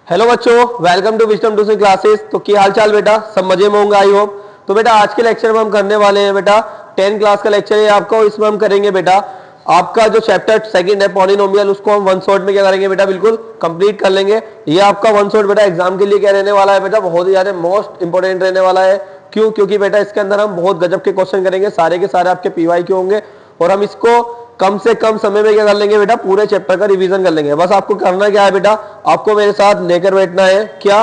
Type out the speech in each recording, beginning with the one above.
Hello बच्चों, welcome to wisdom tuition classes. तो क्या हाल चाल बेटा, सब मजे में होंगे आई होप। तो बेटा आज के लेक्चर में हम करने वाले हैं बेटा 10 क्लास का लेक्चर है आपका। इसमें हम करेंगे बेटा आपका जो चैप्टर सेकंड है पॉलिनोमियल, उसको हम वन शॉट में क्या करेंगे बेटा, बिल्कुल कंप्लीट कर लेंगे। ये आपका वन शॉट बेटा एग्जाम के लिए क्या रहने वाला है बेटा, बहुत ही ज्यादा मोस्ट इंपोर्टेंट रहने वाला है। क्यों? क्योंकि बेटा इसके अंदर हम बहुत गजब के क्वेश्चन करेंगे, सारे के सारे आपके पीवाई के होंगे और हम इसको कम से कम समय में क्या कर लेंगे बेटा, पूरे चैप्टर का रिवीजन कर लेंगे। बस आपको करना क्या है बेटा, आपको मेरे साथ लेकर बैठना है। क्या?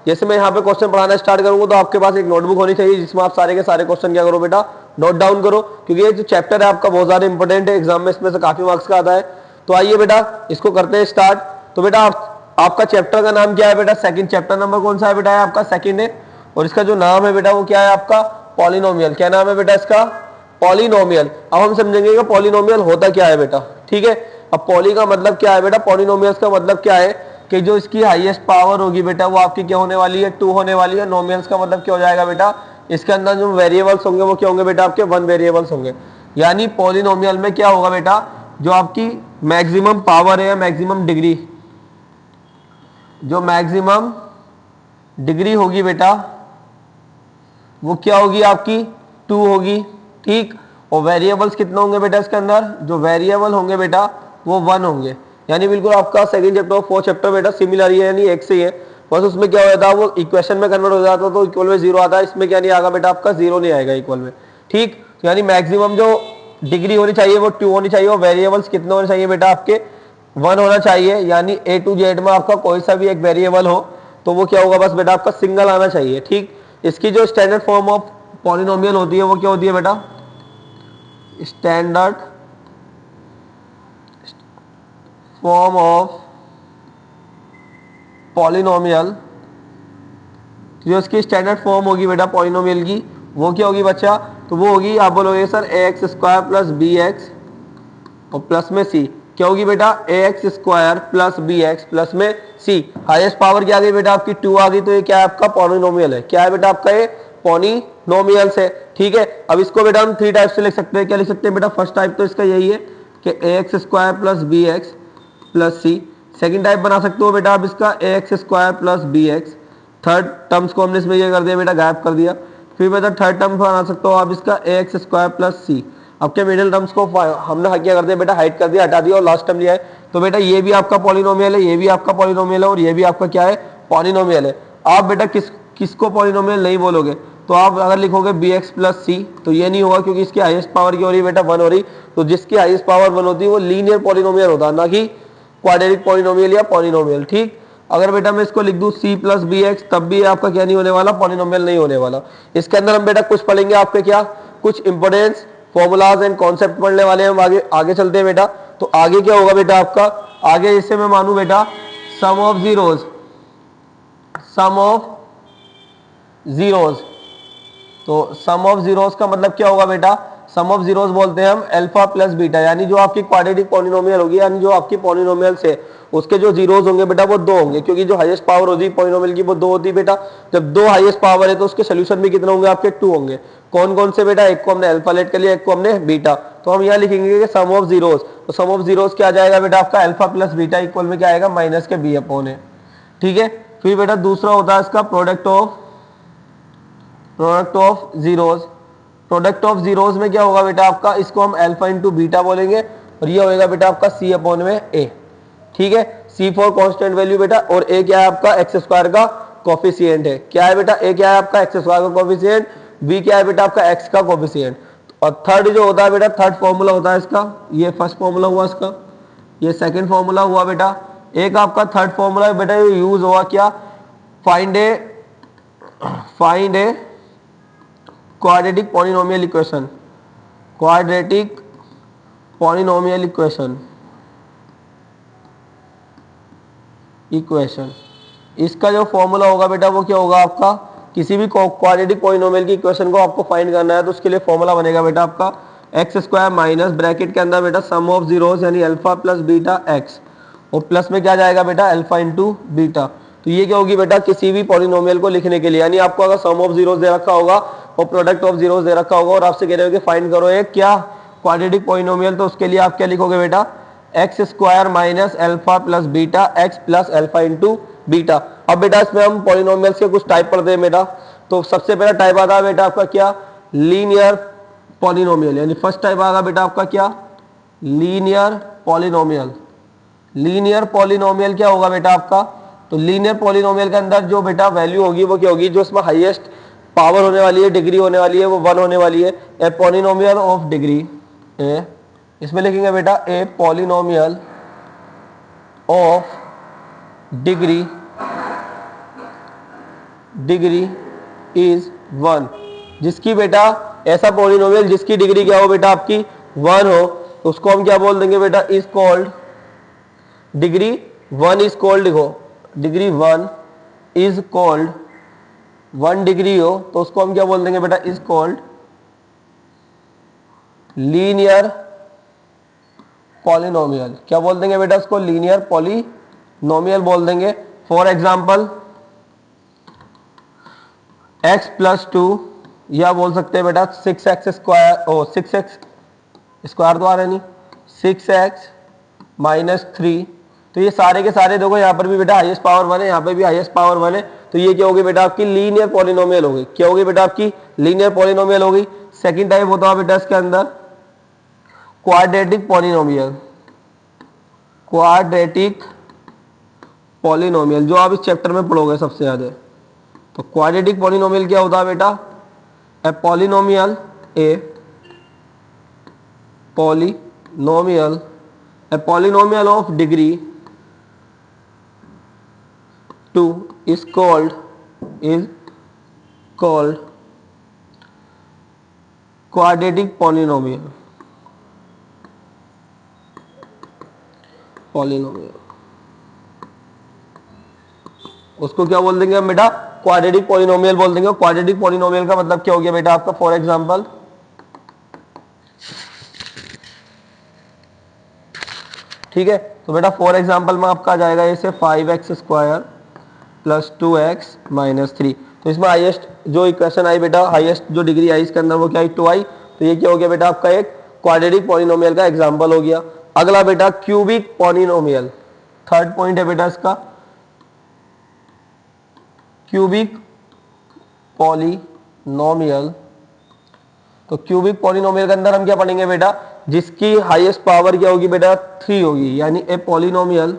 जैसे मैं यहाँ पे क्वेश्चन पढ़ाना स्टार्ट करूंगा तो आपके पास एक नोटबुक होनी चाहिए जिसमें आप सारे के सारे क्वेश्चन क्या करो बेटा, नोट डाउन करो। क्योंकि ये जो चैप्टर है आपका बहुत ज्यादा इंपॉर्टेंट है, एग्जाम में इसमें से काफी मार्क्स का आता है। तो आइए बेटा इसको करते हैं स्टार्ट। तो बेटा आपका चैप्टर का नाम क्या है बेटा, सेकंड चैप्टर नंबर कौन सा है बेटा, है आपका सेकंड है। और इसका जो नाम है बेटा वो क्या है आपका, पॉलिनोमियल। क्या नाम है बेटा इसका, पॉलिनोमियल। अब हम समझेंगे कि पॉलिनोमियल होता क्या है बेटा, ठीक है। अब पॉली का मतलब क्या है बेटा, पॉलिनोमियल्स का मतलब क्या है कि जो इसकी हाईएस्ट पावर होगी बेटा वो आपकी क्या होने वाली है, 2 होने वाली है। नोमियल्स का मतलब क्या हो जाएगा बेटा, इसके अंदर जो वेरिएबल्स होंगे वो क्या होंगे बेटा, आपके 1 वेरिएबल्स होंगे। यानी पॉलिनोमियल में क्या होगा बेटा, जो आपकी मैक्सिमम पावर है या मैक्सिमम डिग्री, जो मैक्सिमम डिग्री होगी बेटा वो क्या होगी आपकी, 2 होगी, ठीक। और वेरिएबल्स कितने होंगे बेटा इसके अंदर, जो वेरिएबल होंगे बेटा वो 1 होंगे। यानी बिल्कुल आपका सेकंड चैप्टर और फोर्थ चैप्टर बेटा सिमिलर ही है, यानी एक से ही है। बस उसमें क्या हो जाता है, वो इक्वेशन में कन्वर्ट हो जाता है तो इक्वल में 0 आता है। इसमें क्या नहीं आएगा बेटा, आपका 0 नहीं आएगा इक्वल में, ठीक। यानी मैक्सिमम जो डिग्री होनी चाहिए वो 2 होनी चाहिए और वेरिएबल्स कितने होने चाहिए बेटा, आपके 1 होना चाहिए। यानी A to Z में आपका कोई सा भी एक वेरिएबल हो तो वो क्या होगा, बस बेटा आपका सिंगल आना चाहिए, ठीक। इसकी जो स्टैंडर्ड फॉर्म ऑफ पॉलिनोमियल होती है वो क्या होती है बेटा, स्टैंडर्ड फॉर्म ऑफ पॉलिनोमियल, जो इसकी स्टैंडर्ड फॉर्म होगी बेटा पॉलिनोमियल की वो क्या होगी बच्चा, तो वो होगी, आप बोलोगे sir ax square plus B X और प्लस में सी। क्या होगी बेटा, ax square plus B X plus में सी। हाईएस्ट पावर क्या आ गई बेटा आपकी, 2 आ गई। तो ये क्या है आपका पॉलिनोमियल है। क्या है बेटा आपका, ये पॉलिनोमियल है, ठीक है। अब इसको बेटा हम 3 टाइप से लिख सकते हैं। क्या लिख सकते हैं बेटा, फर्स्ट टाइप तो इसका यही है कि ax square plus B X plus C. Second type बना सकते हो बेटा आप इसका ax square plus B X. Third terms को हमने इसमें ये कर दिया बेटा, गायब कर दिया। फिर बेटा थर्ड टर्म बना सकते हो आप इसका ax स्क्वायर प्लस सी। आपके मिडिल टर्म्स को हमने क्या कर दिया बेटा, हाइड कर दिया, हटा दिया और लास्ट टर्म लिया है। तो बेटा ये भी आपका पॉलिनोमियल है, ये भी आपका पॉलिनोमियल है और ये भी आपका क्या है, पॉलिनोमियल है। आप बेटा किसको पॉलिनोमियल नहीं बोलोगे, तो आप अगर लिखोगे बी एक्स प्लस सी तो ये नहीं होगा, क्योंकि इसकी हाईएस्ट पावर क्या हो रही है बेटा, 1 हो रही। तो जिसकी हाईएस्ट पावर 1 होती है वो लीनियर पॉलिनोमियल होता है, ना कि क्वाड्रेटिक पॉलिनोमियल या पॉलिनोमियल, ठीक। अगर बेटा मैं इसको लिख दूं सी प्लस बी एक्स तब भी आपका क्या नहीं होने वाला, पॉलिनोमियल नहीं होने वाला। इसके अंदर हम बेटा कुछ पढ़ेंगे आपके क्या, कुछ इंपोर्टेंस फॉर्मूलाज एंड कॉन्सेप्ट पढ़ने वाले हैं हम। आगे आगे चलते हैं बेटा। तो आगे क्या होगा बेटा आपका, आगे जैसे मैं मानू बेटा sum of zeros, sum of zeros. तो सम ऑफ जीरोज का मतलब क्या होगा बेटा, सम ऑफ जीरोज बोलते हैं हम अल्फा प्लस बीटा। यानी जो आपकी क्वाड्रेटिक पॉलिनोमियल होगी, यानी जो आपकी पॉलिनोमियल से उसके जो जीरोज होंगे बेटा वो 2 होंगे, क्योंकि जो हाईएस्ट पावर होती है पॉलिनोमियल की वो 2 होती है बेटा। जब 2 हाईएस्ट पावर है तो उसके सोल्यूशन भी कितने होंगे आपके, 2 होंगे। कौन कौन से बेटा, एक को हमने अल्फा लेट कर लिया, एक को हमने बीटा। तो हम यहाँ लिखेंगे कि सम ऑफ जीरोज। तो सम ऑफ जीरोज क्या आ जाएगा बेटा आपका, अल्फा प्लस बीटा इक्वल में क्या आएगा, माइनस के बी अपॉन है, ठीक है। फिर बेटा दूसरा होता है इसका product of zeros. Product of zeros में क्या होगा बेटा आपका, इसको हम अल्फा इंटू बीटा बोलेंगे और ये होएगा बेटा आपका सी अपॉन में ए, ठीक है। सी फॉर कांस्टेंट वैल्यू बेटा, और ए क्या है आपका, एक्स स्क्वायर का कोफिशिएंट है। क्या है बेटा, ए क्या है आपका, एक्स स्क्वायर का कोफिशिएंट। बी क्या है बेटा आपका, एक्स का कोफिशिएंट। और थर्ड जो होता है बेटा, थर्ड फॉर्मूला होता है इसका, ये फर्स्ट फॉर्मूला हुआ इसका, ये सेकंड फॉर्मूला हुआ बेटा। एक आपका थर्ड फॉर्मूला बेटा यूज हुआ क्या, फाइंड ए quadratic polynomial equation, quadratic polynomial equation. इसका जो फॉर्मूला होगा बेटा वो क्या होगा आपका, किसी भी क्वाड्रेटिक पॉलिनोमियल की इक्वेशन को आपको फाइंड करना है तो उसके लिए फॉर्मूला बनेगा बेटा आपका एक्स स्क्वायर माइनस ब्रैकेट के अंदर बेटा सम ऑफ जीरोस यानी अल्फा प्लस बीटा एक्स, और प्लस में क्या जाएगा बेटा अल्फा इंटू बीटा। तो ये क्या होगी बेटा, किसी भी पॉलिनोमियल को लिखने के लिए, यानी आपको अगर सम ऑफ जीरोस दे रखा होगा और प्रोडक्ट ऑफ जीरोस दे रखा होगा और आपसे कह रहे हो कि फाइंड करो एक क्या क्वाड्रेटिक पॉलिनोमियल, तो उसके लिए आप क्या लिखोगे बेटा, X square minus alpha plus beta x plus alpha into beta. अब बेटा इसमें हम पॉलिनोमियल्स के कुछ टाइप पढ़ते हैं बेटा। तो सबसे पहला टाइप आता है बेटा आपका क्या, लीनियर पॉलिनोमियल, यानी फर्स्ट टाइप आएगा बेटा आपका क्या, लीनियर पॉलिनोमियल। लीनियर पॉलिनोमियल क्या होगा बेटा आपका, तो लीनियर पॉलिनोमियल के अंदर जो बेटा वैल्यू होगी वो क्या होगी, जो इसमें हाईएस्ट पावर होने वाली है, डिग्री होने वाली है, वो 1 होने वाली है। ए पॉलिनोमियल ऑफ डिग्री ए, इसमें लिखेंगे बेटा a polynomial of degree is 1, जिसकी बेटा ऐसा पॉलिनोमियल जिसकी डिग्री क्या हो बेटा आपकी 1 हो, तो उसको हम क्या बोल देंगे बेटा, is called degree 1 is called, लिखो डिग्री 1 इज कॉल्ड, 1 डिग्री हो तो उसको हम क्या बोल देंगे बेटा, इज कॉल्ड लीनियर पॉलिनोमियल। क्या बोल देंगे बेटा उसको, लीनियर पॉलिनोमियल बोल देंगे। फॉर एग्जांपल x प्लस 2, या बोल सकते हैं बेटा 6x स्क्वायर, ओ 6x स्क्वायर तो आ रहा नहीं, 6x माइनस 3। तो ये सारे के सारे देखो, यहाँ पर भी बेटा हाईएस्ट पावर 1 है, यहाँ पे भी हाईएस्ट पावर 1 है, तो ये क्या होगी बेटा आपकी लीनियर पॉलिनोमियल होगी। क्या होगी बेटा आपकी लीनियर पॉलिनोमियल होगी। सेकंड टाइप होता है बेटा इसके अंदर क्वाड्रेटिक पॉलिनोमियल, क्वाड्रेटिक पॉलिनोमियल, जो आप इस चैप्टर में पढ़ोगे सबसे ज्यादा। तो क्वाड्रेटिक पॉलिनोमियल क्या होता है बेटा, a polynomial of degree 2 is called quadratic polynomial। उसको क्या बोल देंगे हम बेटा, क्वाड्रेटिक पॉलिनोमियल बोल देंगे। क्वाड्रेटिक पॉलिनोमियल का मतलब क्या हो गया बेटा आपका, फॉर एग्जांपल ठीक है, तो बेटा फॉर एग्जांपल में आपका आ जाएगा ऐसे 5x square plus 2x minus 3। तो इसमें हाईएस्ट जो इक्वेशन आई बेटा, हाईएस्ट जो डिग्री आई इसके अंदर वो क्या आई, 2 आई। तो ये क्या हो गया बेटा आपका एक क्वाड्रेटिक पॉलिनोमियल का एग्जांपल हो गया। अगला बेटा क्यूबिक पॉलिनोमियल, थर्ड पॉइंट है बेटा इसका, क्यूबिक पॉलिनोमियल। तो क्यूबिक पॉलिनोमियल के अंदर हम क्या पढ़ेंगे बेटा, जिसकी हाईएस्ट पावर क्या होगी बेटा 3 होगी, यानी ए पॉलिनोमियल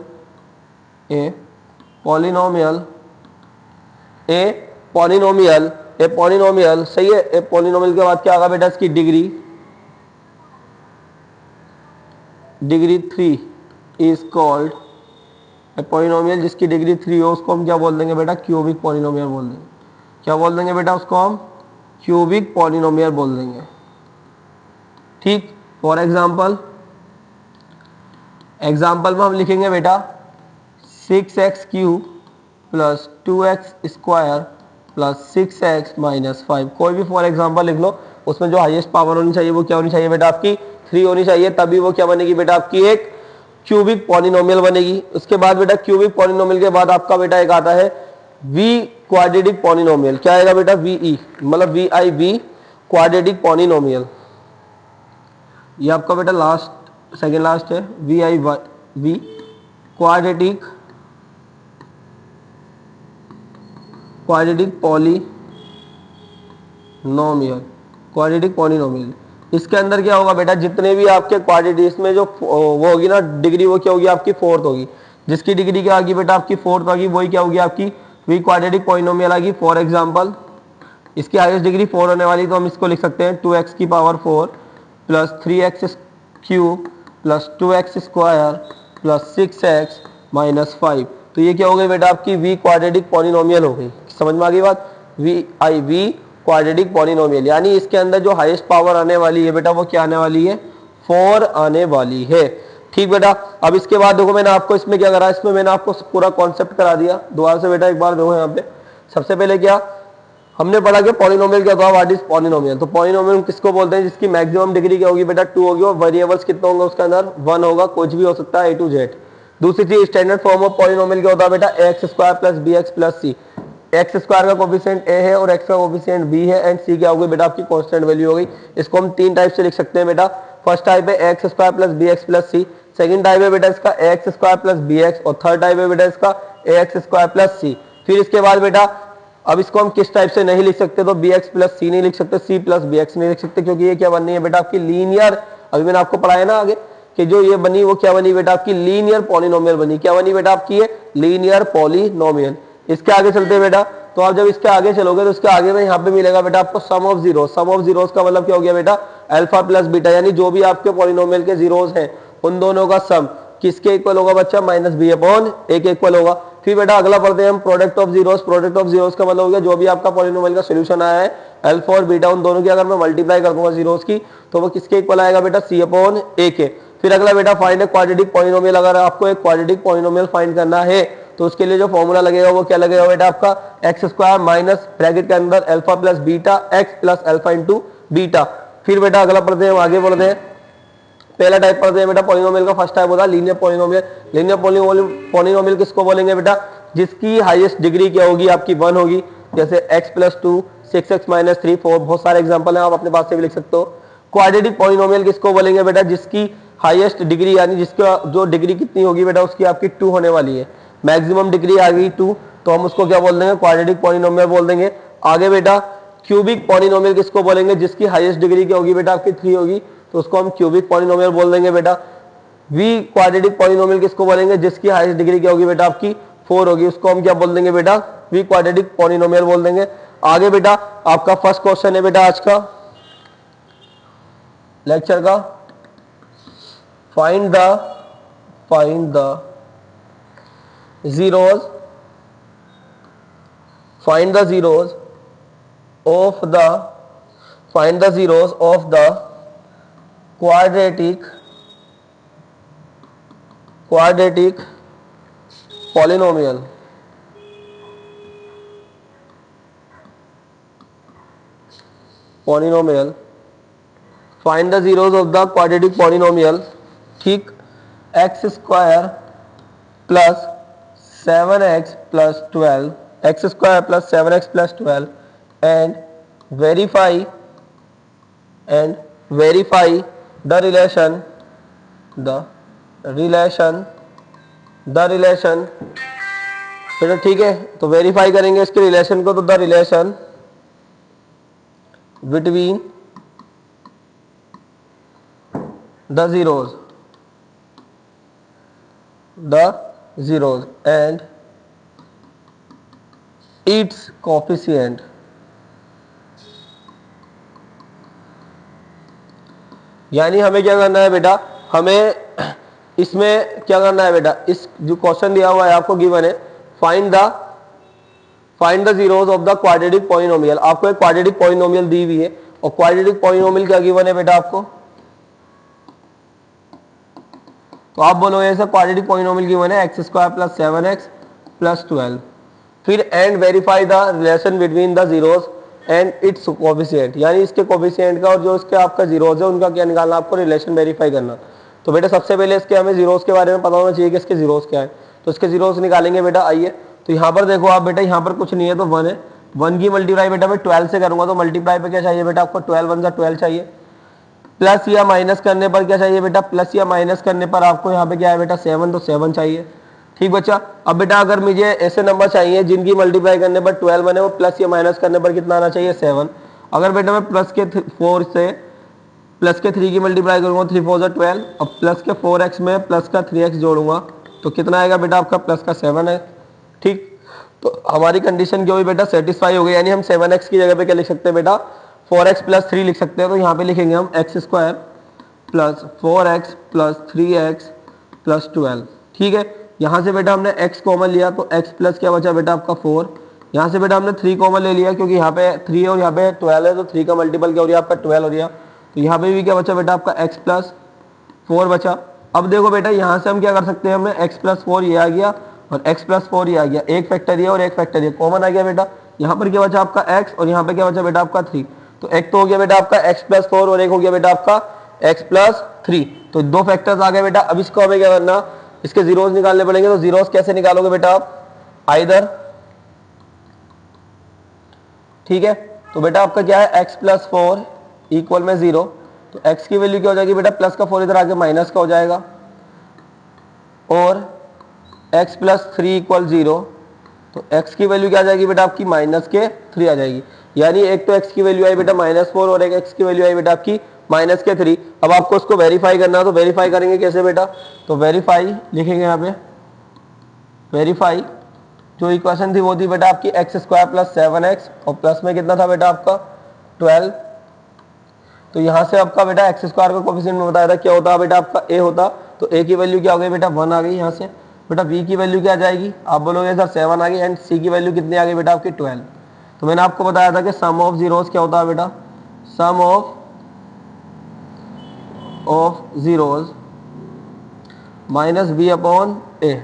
सही है। ए पॉलिनोमियल के बाद क्या आगा बेटा, इसकी degree 3 is called a polynomial जिसकी डिग्री 3 हो, उसको हम क्या बोल देंगे बेटा, क्यूबिक पॉलिनोमियल बोल देंगे। क्या बोल देंगे बेटा उसको हम, क्यूबिक पॉलिनोमियल बोल देंगे। ठीक, फॉर एग्जांपल में हम लिखेंगे बेटा 6x cube plus 2x square plus 6x minus 5। कोई भी फॉर एग्जांपल लिख लो, उसमें जो हाईएस्ट पावर होनी चाहिए वो क्या होनी चाहिए बेटा आपकी 3 होनी चाहिए, तभी वो क्या बनेगी बेटा आपकी एक क्यूबिक पॉलिनोमियल बनेगी। उसके बाद बेटा क्यूबिक पॉलिनोमियल के बाद आपका बेटा एक आता है वी क्वाड्रेटिक पॉलिनोमियल। क्या आएगा बेटा, वी मतलब VI क्वाड्रेटिक पॉलिनोमियल। ये आपका बेटा लास्ट सेकेंड लास्ट है, वी क्वाड्रेटिक पॉलिनोमियल। इसके अंदर क्या होगा बेटा, जितने भी आपके क्वाड्रेटिक, इसमें जो वो होगी ना डिग्री, वो क्या होगी आपकी 4th होगी। जिसकी डिग्री क्या आएगी बेटा आपकी 4th होगी, वही क्या होगी आपकी वी क्वाड्रेटिक पॉलिनोमियल आएगी। फॉर एग्जांपल इसकी हाईएस्ट डिग्री 4 होने वाली, तो हम इसको लिख सकते हैं 2x की power 4 plus 3x cube plus 2x square plus 6x minus 5। तो ये क्या हो गई बेटा आपकी वी क्वाड्रेटिक पॉलिनोमियल हो गई। समझ में आ गई बात, वी क्वाड्रेटिक पॉलिनोमियल, यानी इसके अंदर जो हाईएस्ट पावर आने वाली है बेटा वो क्या आने वाली है, 4 आने वाली है। ठीक बेटा, अब इसके बाद देखो मैंने आपको इसमें क्या करा, इसमें मैंने आपको पूरा कॉन्सेप्ट करा दिया। दोबारा से बेटा एक बार देखो यहाँ पे, सबसे पहले क्या हमने पढ़ा कि पॉलिनोमियल क्या होता है, व्हाट इज पॉलिनोमियल। तो पॉलिनोमियल किसको बोलते हैं, जिसकी मैक्सिमम डिग्री क्या होगी बेटा 2 होगी, और वेरिएबल्स कितना होगा उसके अंदर 1 होगा, कुछ भी हो सकता है A to Z। दूसरी चीज स्टैंडर्ड फॉर्म ऑफ पॉलिनोमियल क्या होता है बेटा, X square plus B X plus C. X square का कोफिशिएंट a है और x का कोफिशिएंट b है, एंड c क्या होगी बेटा आपकी कांस्टेंट वैल्यू हो गई। इसको हम 3 टाइप से लिख सकते हैं बेटा, फर्स्ट टाइप है X square plus B X plus C, second type है बेटा इसका X square plus B X, और थर्ड टाइप है बेटा इसका एक्स स्क्वायर प्लस सी। फिर इसके बाद बेटा अब इसको हम किस टाइप से नहीं लिख सकते, तो बी एक्स प्लस सी नहीं लिख सकते, सी प्लस बी एक्स नहीं लिख सकते, क्योंकि ये क्या बननी है बेटा आपकी लीनियर, अभी मैंने आपको पढ़ाया ना आगे कि जो ये बनी वो क्या बनी बेटा आपकी लीनियर पॉलिनोमियल बनी। क्या बनी बेटा आपकी ये लीनियर पॉलिनोमियल। इसके आगे चलते हैं बेटा, तो आप जब इसके आगे चलोगे तो इसके आगे में यहाँ पे मिलेगा बेटा आपको sum of zero. Sum of zeros का मतलब क्या हो गया बेटा, अल्फा प्लस बीटा, यानी जो भी आपके पॉलिनोमियल के जीरोस हैं उन दोनों का सम किसके इक्वल होगा बच्चा, माइनस बी अपॉन ए के इक्वल होगा। फिर बेटा अगला पढ़ते हैं हम product of zeros. Product of zeros का मतलब हो गया जो भी आपका पॉलिनोमियल का सॉल्यूशन आया है अल्फा और बीटा, उन दोनों की अगर मैं मल्टीप्लाई कर दूंगा जीरोस की तो वो किसके इक्वल आएगा बेटा, सी अपॉन ए के। फिर अगला बेटा फाइंड ए क्वाड्रेटिक पॉलिनोमियल। अगर आपको एक क्वाड्रेटिक पॉलिनोमियल फाइंड करना है तो उसके लिए जो फॉर्मूला लगेगा वो क्या लगेगा बेटा आपका, एक्स स्क्वायर माइनस ब्रैकेट के अंदर alpha plus beta x plus alpha into beta. फिर बेटा अगला पढ़ते हैं, आगे पढ़ते हैं, पहला टाइप पढ़ते हैं बेटा पॉलिनोमियल का। फर्स्ट टाइप होता है लीनियर पॉलिनोमियल। लीनियर पॉलिनोमियल किसको बोलेंगे बेटा, जिसकी हाईएस्ट डिग्री क्या होगी आपकी 1 होगी, जैसे x plus two, 6x minus 3, 4, बहुत सारे एग्जाम्पल हैं, आप अपने पास से भी लिख सकते हो। क्वाड्रेटिक पॉलिनोमियल किसको बोलेंगे बेटा, जिसकी हाईएस्ट डिग्री यानी जिसका जो डिग्री कितनी होगी बेटा उसकी आपकी 2 होने वाली है, मैक्सिमम डिग्री आ गई 2, तो हम उसको क्या बोल देंगे, क्वाड्रेटिक पॉलिनोमियल बोल देंगे। आगे बेटा क्यूबिक पॉलिनोमियल किसको बोलेंगे, जिसकी हाईएस्ट डिग्री क्या होगी बेटा आपकी 3 होगी, तो उसको हम क्यूबिक पॉलिनोमियल बोल देंगे बेटा। वी क्वाड्रेटिक पॉलिनोमियल किसको बोलेंगे, जिसकी हाईएस्ट डिग्री क्या होगी बेटा आपकी 4 होगी, उसको हम क्या बोल देंगे बेटा, वी क्वाड्रेटिक पॉलिनोमियल बोल देंगे। आगे बेटा आपका फर्स्ट क्वेश्चन है बेटा आज का लेक्चर का, find the zeros find the zeros of the quadratic polynomial। Find the zeros of the quadratic polynomial. ठीक, X square plus 7x plus 12, X square plus 7x plus 12 and verify the relation बेटा। ठीक है, तो verify करेंगे इसके relation को, तो the relation between the zeros and its coefficient। यानी हमें क्या करना है बेटा, हमें इसमें क्या करना है बेटा, इस जो क्वेश्चन दिया हुआ है आपको गिवन है, find the zeros of the quadratic polynomial. आपको एक क्वाड्रेटिक पॉलिनोमियल दी हुई है और क्वाड्रेटिक पॉलिनोमियल क्या गिवन है बेटा आपको, तो आप बोलोगे ऐसा क्वाड्रेटिक पॉलिनोमियल गिवन है X square plus 7x plus 12, फिर and verify the relation between the zeros and its coefficient, यानी इसके कोफिशिएंट का और जो इसके आपका जीरोस है उनका क्या निकालना, आपको रिलेशन वेरीफाई करना। तो बेटा सबसे पहले इसके हमें जीरोस के बारे में पता होना चाहिए कि इसके जीरोस क्या है, तो इसके जीरोस निकालेंगे बेटा। आइए, तो यहाँ पर देखो आप बेटा, यहाँ पर कुछ नहीं है तो 1 है, 1 की मल्टीप्लाई बेटा मैं 12 से करूंगा, तो मल्टीप्लाई पे क्या चाहिए बेटा आपको, 12 1 12 चाहिए, प्लस या माइनस करने पर क्या चाहिए बेटा, प्लस या माइनस करने पर आपको यहाँ पे क्या है बेटा 7, तो 7 चाहिए। ठीक बच्चा, अब बेटा अगर मुझे ऐसे नंबर चाहिए जिनकी मल्टीप्लाई करने पर 12 बने, वो प्लस या माइनस करने पर कितना आना चाहिए 7। अगर बेटा मैं प्लस के 4 से प्लस के 3 की मल्टीप्लाई करूंगा, 3 4 12, और प्लस के 4x में प्लस का 3x जोड़ूंगा तो कितना आएगा बेटा आपका, प्लस का 7 है। ठीक, तो हमारी कंडीशन क्या हुई बेटा, सेटिस्फाई हो गई, यानी हम 7x की जगह पे क्या लिख सकते हैं बेटा, 4x प्लस 3 लिख सकते हैं। तो यहाँ पे लिखेंगे हम x square plus 4x plus 3x plus 12। ठीक है, यहाँ से बेटा हमने x कॉमन लिया तो x प्लस क्या बचा बेटा आपका 4, यहाँ से बेटा हमने 3 कॉमन ले लिया क्योंकि यहाँ पे 3 और यहाँ पे 12 है, तो 3 का मल्टीपल क्या हो रहा है आपका 12 हो रहा है, तो यहाँ पे भी क्या बचा बेटा आपका x प्लस 4 बचा। अब देखो बेटा यहाँ से हम क्या कर सकते हैं, हमें x प्लस 4 ये आ गया और x प्लस 4 ये आ गया, एक फैक्टर ये और एक फैक्टर ये कॉमन आ गया बेटा। यहाँ पर क्या बचा आपका x और यहाँ पे क्या बचा बेटा आपका 3, तो एक तो हो गया बेटा आपका x प्लस 4 और एक हो गया बेटा आपका x प्लस 3, तो दो फैक्टर्स आ गए बेटा। अब इसको हमें क्या करना, इसके जीरोस निकालने पड़ेंगे। तो जीरोस कैसे निकालोगे बेटा आप, आइदर, ठीक है, तो बेटा आपका क्या है x प्लस 4 इक्वल में 0, तो x की वैल्यू क्या हो जाएगी बेटा, प्लस का 4 इधर आके माइनस का हो जाएगा, और x प्लस 3 इक्वल 0, तो x की वैल्यू क्या आ जाएगी बेटा आपकी माइनस के 3 आ जाएगी। यानी एक तो x की वैल्यू आई बेटा -4 और एक x की वैल्यू आई बेटा आपकी माइनस के 3। अब आपको उसको वेरीफाई करना है, तो वेरीफाई करेंगे कैसे बेटा, तो वेरीफाई लिखेंगे यहाँ पे, वेरीफाई जो इक्वेशन थी वो थी बेटा आपकी x² प्लस 7x और प्लस में कितना था बेटा आपका 12। तो यहाँ से आपका बेटा x² का कोफिशिएंट में बताया था क्या होता बेटा आपका a होता, तो a की वैल्यू क्या हो गई बेटा 1 आ गई। यहाँ से बेटा b की वैल्यू क्या आ जाएगी, आप बोलोगे सर 7 आ गई, एंड c की वैल्यू कितनी आ गई बेटा आपकी 12। तो मैंने आपको बताया था कि सम ऑफ जीरोस क्या होता है बेटा, sum of zeros minus B upon A.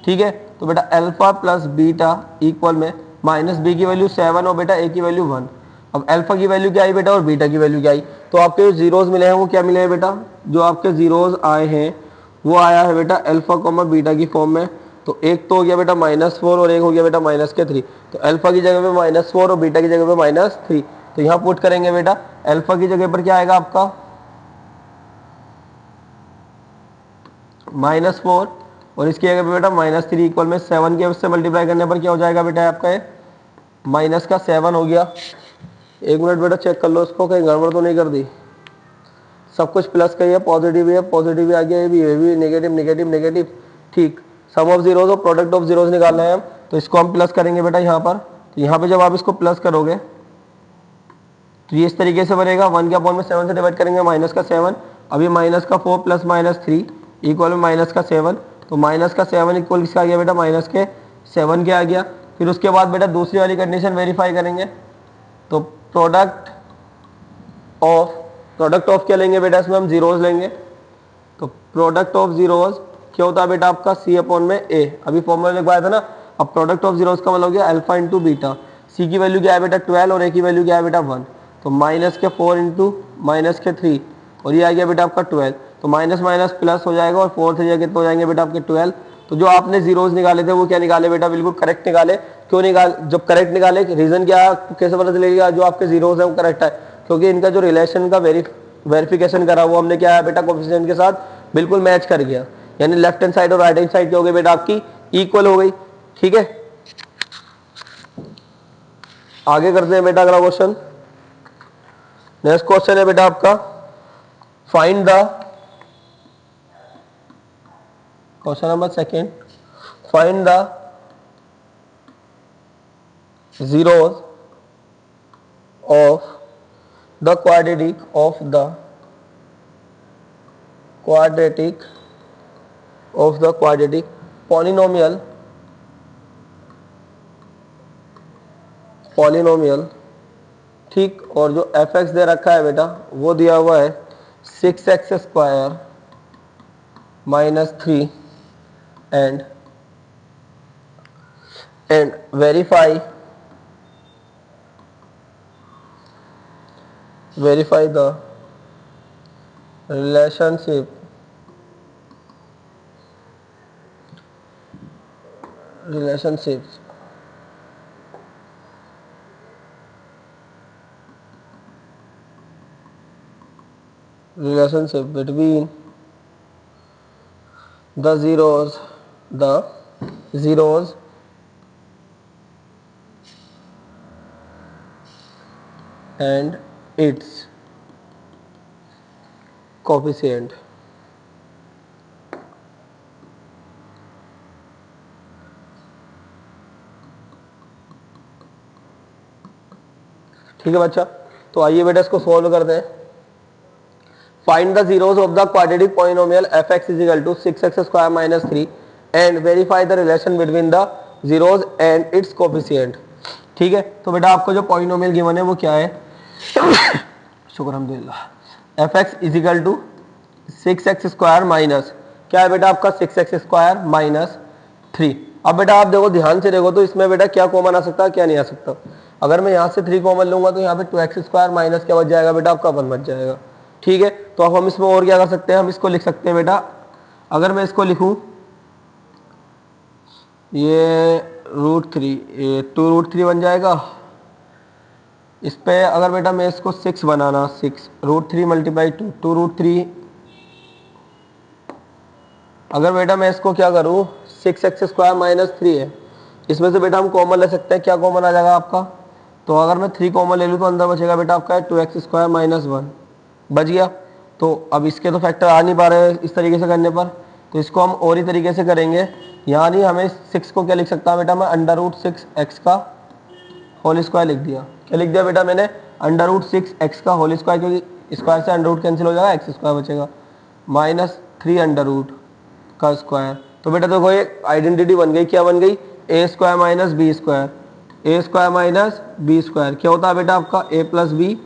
ठीक है, तो बेटा अल्फा प्लस बीटा इक्वल में माइनस बी की वैल्यू 7 और बेटा ए की वैल्यू 1। अब अल्फा की वैल्यू क्या आई बेटा और बीटा की वैल्यू क्या आई, तो आपके जो जीरोस मिले हैं वो क्या मिले हैं बेटा, जो आपके जीरोस आए हैं वो आया है बेटा अल्फा कॉमा बीटा की फॉर्म में। तो एक तो हो गया बेटा -4 और एक हो गया बेटा -3। तो अल्फा की जगह पे -4 और बीटा की जगह पे -3, तो यहाँ पुट करेंगे बेटा अल्फा की जगह पर क्या आएगा आपका -4 और इसकी जगह पे बेटा -3 इक्वल में 7 के से मल्टीप्लाई करने पर क्या हो जाएगा बेटा आपका ये माइनस का 7 हो गया। एक मिनट बेटा चेक कर लो इसको, कहीं गड़बड़ तो नहीं कर दी, सब कुछ प्लस का ही है, पॉजिटिव ही है, पॉजिटिव भी आ गया, ये भी नेगेटिव नेगेटिव नेगेटिव। ठीक, सम ऑफ जीरोस और प्रोडक्ट ऑफ जीरोस निकालना है हम, तो इसको हम प्लस करेंगे बेटा यहाँ पर। तो यहाँ पे जब आप इसको प्लस करोगे तो ये इस तरीके से बनेगा, 1 के अपॉन में 7 से डिवाइड करेंगे माइनस का 7, अब ये माइनस का 4 प्लस -3 इक्वल में माइनस का 7। तो माइनस का 7 इक्वल किसका आ गया बेटा माइनस के 7 के आ गया। फिर उसके बाद बेटा दूसरी वाली कंडीशन वेरीफाई करेंगे, तो प्रोडक्ट ऑफ क्या लेंगे बेटा, इसमें हम जीरोस लेंगे। तो प्रोडक्ट ऑफ जीरोस क्या होता है बेटा आपका c अपॉन में a, अभी फॉर्मूला लिखवाया था ना। अब प्रोडक्ट ऑफ जीरोस का मतलब हो गया अल्फा इंटू बीटा, c की वैल्यू क्या है बेटा 12 और a की वैल्यू क्या है बेटा 1। तो माइनस के 4 इंटू माइनस के 3 और ये आ गया बेटा आपका 12। तो माइनस माइनस प्लस हो जाएगा और 4 से कितने हो जाएंगे बेटा आपके 12। तो जो आपने जीरोस निकाले थे वो क्या निकाले बेटा, बिल्कुल करेक्ट निकाले। क्यों निकाल, जब करेक्ट निकाले रीजन क्या, कैसे पता चलेगा जो आपके जीरोस है वो करेक्ट है, क्योंकि इनका जो रिलेशन का वेरिफिकेशन करा वो हमने क्या है बेटा कोफिशिएंट के साथ बिल्कुल मैच कर गया, यानी लेफ्ट हैंड साइड और राइट हैंड साइड क्या हो गई बेटा आपकी इक्वल हो गई। ठीक है, आगे करते हैं बेटा अगला क्वेश्चन। नेक्स्ट क्वेश्चन है बेटा आपका find the, question number second, find the zeros of the quadratic of the quadratic polynomial ठीक, और जो fx दे रखा है बेटा वो दिया हुआ है 6x² - 3 and verify the relationships between the zeros and its coefficient। ठीक है बच्चा, तो आइए बेटा इसको सॉल्व करते हैं। Find the zeros of the quadratic polynomial fx is equal to 6x² - 3 and verify the relation between the zeros and its coefficient. ठीक है, तो बेटा आपको जो पॉलिनोमियल गिवन है वो क्या है शुक्र अल्हम्दुलिल्लाह, fx is equal to 6x² minus क्या है बेटा आपका 6x² - 3। अब बेटा आप देखो ध्यान से देखो, तो इसमें बेटा क्या कॉमन आ सकता है क्या नहीं आ सकता। अगर मैं यहाँ से 3 कॉमन लूंगा तो यहाँ पे 2x² माइनस क्या बच जाएगा बेटा आपका 1 बच जाएगा। ठीक है, तो अब हम इसमें और क्या कर सकते हैं, हम इसको लिख सकते हैं बेटा, अगर मैं इसको लिखूं ये √3, ये 2√3 बन जाएगा, इस पे अगर बेटा मैं इसको 6 बनाना, 6 √3 मल्टीप्लाई 2 √3, अगर बेटा मैं इसको क्या करूँ 6x² माइनस 3 है, इसमें से बेटा हम कॉमन ले सकते हैं, क्या कॉमन आ जाएगा आपका, तो अगर मैं 3 कॉमन ले लूँ तो अंदर बचेगा बेटा आपका 2x² माइनस 1 बच गया। तो अब इसके तो फैक्टर आ नहीं पा रहे इस तरीके से करने पर, तो इसको हम और ही तरीके से करेंगे। यानी हमें 6 को क्या लिख सकता है बेटा मैं, √6x का होल स्क्वायर लिख दिया। क्या लिख दिया बेटा मैंने, √6x का होल स्क्वायर, क्योंकि स्क्वायर से अंडर रूट कैंसिल हो जाएगा, एक्स स्क्वायर बचेगा, माइनस 3 का स्क्वायर। तो बेटा देखो ये आइडेंटिटी बन गई, क्या बन गई, a² minus b², a² minus b², क्या होता है बेटा आपका a प्लस बी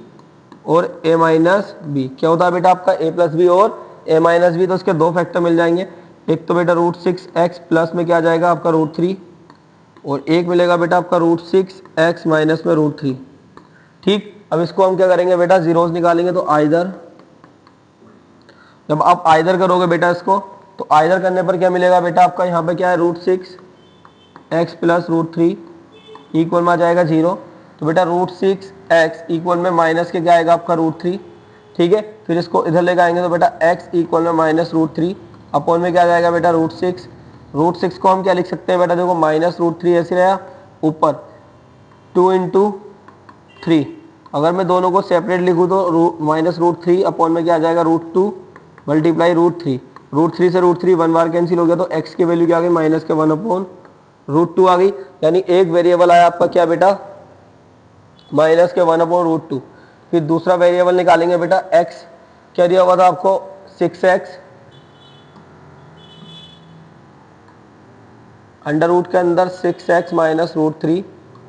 और a माइनस बी, क्या होता है बेटा आपका a प्लस बी और a माइनस बी। तो इसके दो फैक्टर मिल जाएंगे, एक तो बेटा √6x प्लस में क्या आ जाएगा आपका √3, और एक मिलेगा बेटा आपका √6x माइनस में √3। ठीक, अब इसको हम क्या करेंगे बेटा, जीरोस निकालेंगे, तो आइदर, जब आप आइदर करोगे बेटा इसको, तो आइदर करने पर क्या मिलेगा बेटा आपका, यहाँ पे क्या है √6x प्लस √3 इक्वल में आ जाएगा 0। तो बेटा √6x इक्वल में माइनस के क्या आएगा आपका √3, ठीक है। फिर इसको इधर लेकर आएंगे तो बेटा x इक्वल में माइनस √3 अपॉन में क्या आ जाएगा बेटा √6 को हम क्या लिख सकते हैं बेटा, देखो माइनस √3 ऐसे रहा, ऊपर 2 इंटू 3, अगर मैं दोनों को सेपरेट लिखूँ तो माइनस √3 अपॉन में क्या आ जाएगा √2 मल्टीप्लाई √3, √3 से √3 1 बार कैंसिल हो गया, तो x की वैल्यू क्या आ गई, माइनस के 1 अपॉन √2 आ गई। यानी एक वेरिएबल आया आपका क्या बेटा, माइनस के 1 अपॉन √2। फिर दूसरा वेरिएबल निकालेंगे बेटा x, क्या दिया हुआ था आपको 6x, अंडर रूट के अंदर 6x माइनस √3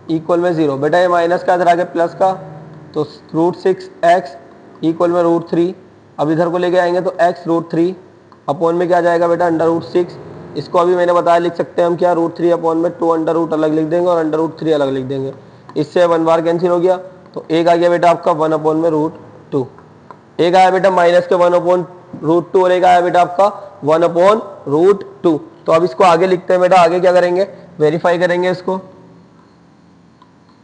इक्वल में 0। बेटा ये माइनस का इधर आ गया प्लस का, तो √6x इक्वल में √3, अब इधर को लेके आएंगे तो x √3 अपॉन में क्या आ जाएगा बेटा अंडर रूट 6, इसको अभी मैंने बताया लिख सकते हैं हम क्या, √3 अपॉन में 2 अंडर रूट अलग लिख देंगे और अंडर रूट 3 अलग लिख देंगे, इससे 1 बार कैंसिल हो गया, तो एक आ गया बेटा आपका 1 अपॉन में √2, एक आया बेटा माइनस के 1 अपॉन √2 और एक आया बेटा आपका 1 अपॉन √2। तो अब इसको आगे लिखते हैं बेटा, आगे क्या करेंगे, वेरीफाई करेंगे इसको।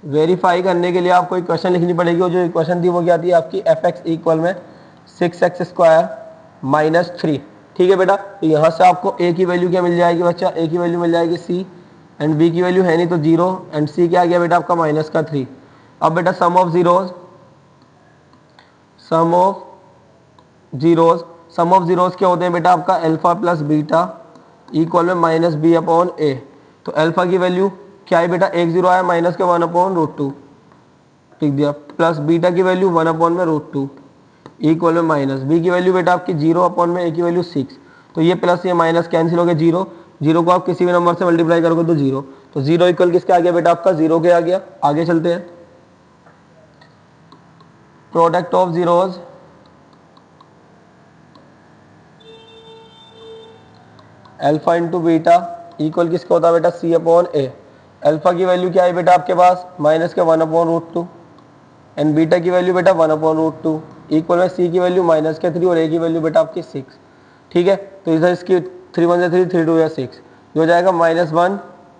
वेरीफाई करने के लिए आपको एक क्वेश्चन लिखनी पड़ेगी, और जो इक्वेशन थी वो क्या थी आपकी, fx इक्वल में 6x² माइनस 3, ठीक है बेटा। तो यहाँ से आपको a की वैल्यू क्या मिल जाएगी बच्चा, a की वैल्यू मिल जाएगी c, एंड b की वैल्यू है नहीं तो 0, एंड c क्या आ गया बेटा आपका माइनस का 3। अब बेटा sum of zeros, sum of zeros क्या होते हैं बेटा आपका, अल्फा प्लस बीटा इक्वल में माइनस बी अपॉन ए। तो अल्फा की वैल्यू क्या है बेटा, 1 0 आया, माइनस के 1 अपॉन √2 लिख दिया, प्लस बीटा की वैल्यू 1 अपॉन में √2 इक्वल में माइनस बी की वैल्यू बेटा आपकी 0 अपॉन में ए की वैल्यू 6। तो ये प्लस ये माइनस कैंसिल हो गया, 0 को आप किसी भी नंबर से मल्टीप्लाई करोगे तो 0, तो 0 इक्वल किसके आ गया बेटा आपका, 0 के आ गया। आगे चलते हैं, product of zeros, alpha into beta equal किसका होता है बेटा, सी अपॉन ए। अल्फा की वैल्यू क्या है बेटा आपके पास, माइनस के 1 अपॉन √2, एंड बीटा की वैल्यू बेटा 1 अपॉन √2 इक्वल में सी की वैल्यू माइनस के 3 और ए की वैल्यू बेटा आपकी 6, ठीक है। तो इधर इसकी 3 1 3 3 2 या 6, ये हो जाएगा -1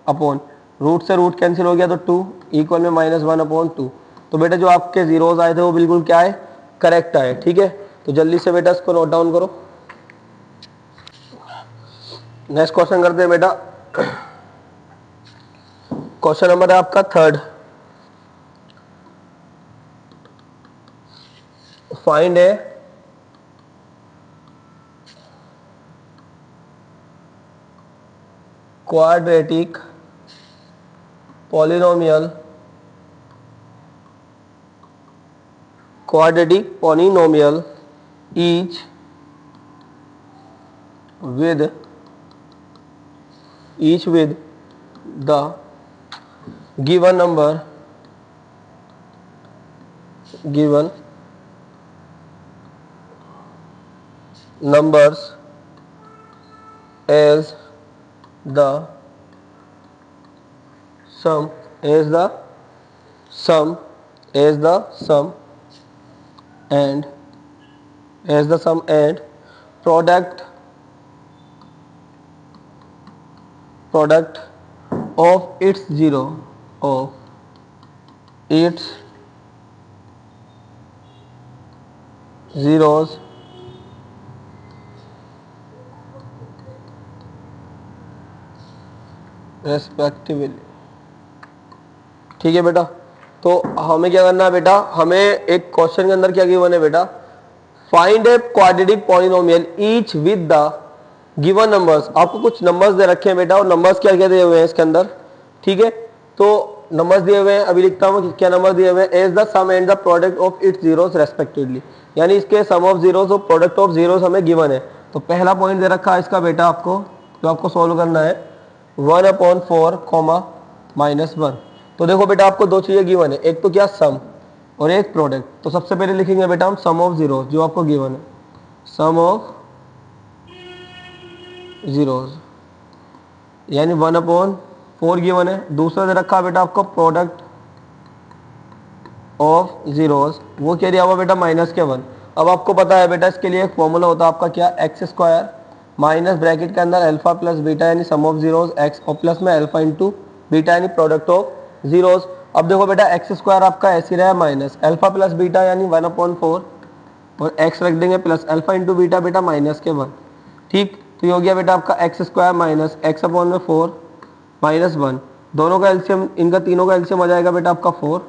अपॉन रूट से रूट कैंसिल हो गया तो 2 इक्वल में -1 अपॉन 2। तो बेटा जो आपके जीरोज आए थे वो बिल्कुल क्या है, करेक्ट आए, ठीक है। तो जल्दी से बेटा इसको नोट डाउन करो। नेक्स्ट क्वेश्चन करते हैं बेटा, क्वेश्चन नंबर है आपका 3rd, find A quadratic polynomial each with the given numbers as the sum and product of its zeros respectively. ठीक है बेटा, तो हमें क्या करना है बेटा, हमें एक क्वेश्चन के अंदर क्या गिवन है बेटा, find A quadratic polynomial each with the given numbers. आपको कुछ नंबर्स दे रखे हैं बेटा, और नंबर्स क्या क्या दिए हुए हैं इसके अंदर। ठीक है, तो नंबर्स दिए हुए हैं, अभी लिखता हूँ क्या नंबर दिए हुए हैं, as the sum and the product of its zeros respectively, यानी इसके सम ऑफ जीरोस और प्रोडक्ट ऑफ जीरोस हमें गिवन है। तो पहला पॉइंट दे रखा है इसका बेटा आपको, जो आपको सोल्व करना है 1/4 कॉमा -1। तो देखो बेटा आपको दो चीजें गिवन है, एक तो क्या सम और एक प्रोडक्ट। तो सबसे पहले लिखेंगे बेटा हम सम ऑफ जीरोस, जो आपको गिवन है सम ऑफ जीरोस, यानी 1/4 गिवन है। दूसरा दे रखा है बेटा आपको प्रोडक्ट ऑफ जीरोस, वो क्या दिया हुआ बेटा -1। अब आपको पता है बेटा इसके लिए एक फॉर्मूला होता है आपका क्या, एक्स स्क्वायर माइनस ब्रैकेट के अंदर अल्फा प्लस बीटा यानी सम ऑफ जीरोस एक्स, और प्लस में अल्फा इंटू बीटा यानी प्रोडक्ट ऑफ जीरोस। अब देखो बेटा एक्स स्क्वायर आपका ऐसे रहा माइनस अल्फा प्लस बीटा यानी 1/4, और एक्स रख देंगे प्लस अल्फा इंटू बीटा बेटा -1। ठीक, तो ये हो गया बेटा आपका X square minus x upon में 4 -1, दोनों का एलसीएम, इनका तीनों का एलसीएम आ जाएगा बेटा आपका 4।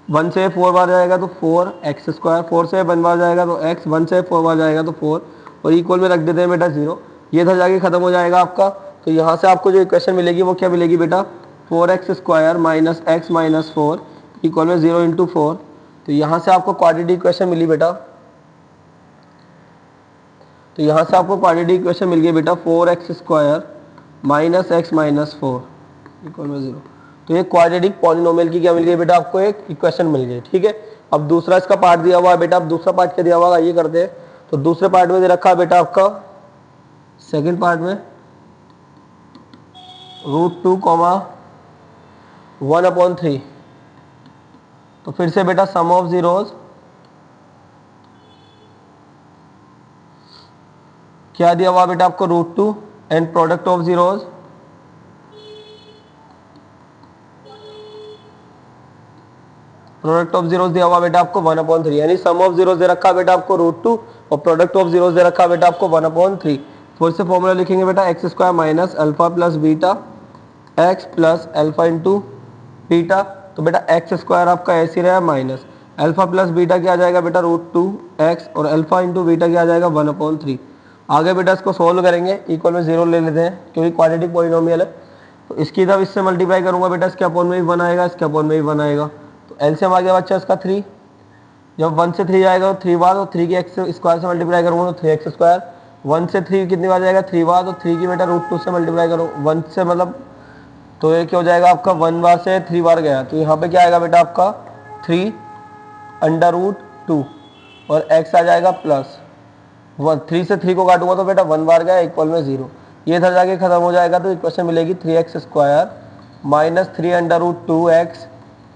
1 से 4 बार जाएगा तो 4 एक्स स्क्वायर, 4 से 1 बार जाएगा तो एक्स, 1 से 4 बार जाएगा तो 4, और इक्वल में रख देते हैं बेटा 0। ये इधर जाके खत्म हो जाएगा आपका। तो यहाँ से आपको जो इक्वेशन मिलेगी वो क्या मिलेगी बेटा, 4x square minus X minus 4 equal में 0 इंटू 4। तो यहाँ से आपको क्वाड्रेटिक इक्वेशन मिली बेटा, तो यहाँ से आपको क्वाड्रेटिक इक्वेशन मिल गई बेटा 4x square minus X minus 4 equal में 0। तो ये क्वाड्रेटिक पॉलिनोमियल की क्या मिल गई बेटा, आपको एक इक्वेशन मिल गई। ठीक है, अब दूसरा इसका पार्ट दिया हुआ है बेटा, अब दूसरा पार्ट क्या दिया हुआ है ये करते हैं। तो दूसरे पार्ट में दे रखा है बेटा आपका, सेकंड पार्ट में √2 कॉमा 1/3। तो फिर से बेटा सम ऑफ जीरोस, क्या दिया हुआ बेटा आपको √2 and product of zeros, product of zeros दिया हुआ बेटा आपको 1/3, यानी सम ऑफ जीरोस दे रखा बेटा आपको √2 और प्रोडक्ट ऑफ जीरोस दे रखा बेटा आपको 1/3। फिर से फॉर्मूला लिखेंगे बेटा X square minus alpha plus beta x plus alpha into beta. तो बेटा एक्स स्क्वायर आपका ऐसे रहा माइनस अल्फा प्लस बीटा क्या आ जाएगा बेटा √2 एक्स, और अल्फा इंटू बीटा क्या आ जाएगा 1/3। आगे बेटा इसको सोल्व करेंगे, इक्वल में 0 ले लेते हैं क्योंकि क्वाड्रेटिक पॉलिनोमियल है। तो इसकी जब इससे मल्टीप्लाई करूंगा बेटा, इसके अपॉन में भी 1 आएगा, इसके अपॉन में भी 1 आएगा। तो एलसीएम आ गया बच्चा इसका 3, जब 1 से 3 आएगा तो 3 बार, और 3 की एक्स स्क्वायर से मल्टीप्लाई करूंगा तो 3x स्क्वायर, 1 से 3 कितनी बार जाएगा 3 बार, तो 3 की बेटा √2 से मल्टीप्लाई करो 1 से, मतलब तो ये क्या हो जाएगा आपका 1 बार से 3 बार गया, तो यहाँ पे क्या आएगा बेटा आपका 3/√2 और x आ जाएगा प्लस 1। 3 से 3 को काटूंगा तो बेटा 1 बार गया इक्वल में 0। ये इधर जाके खत्म हो जाएगा, तो इक्वेशन मिलेगी 3x square minus 3/√2x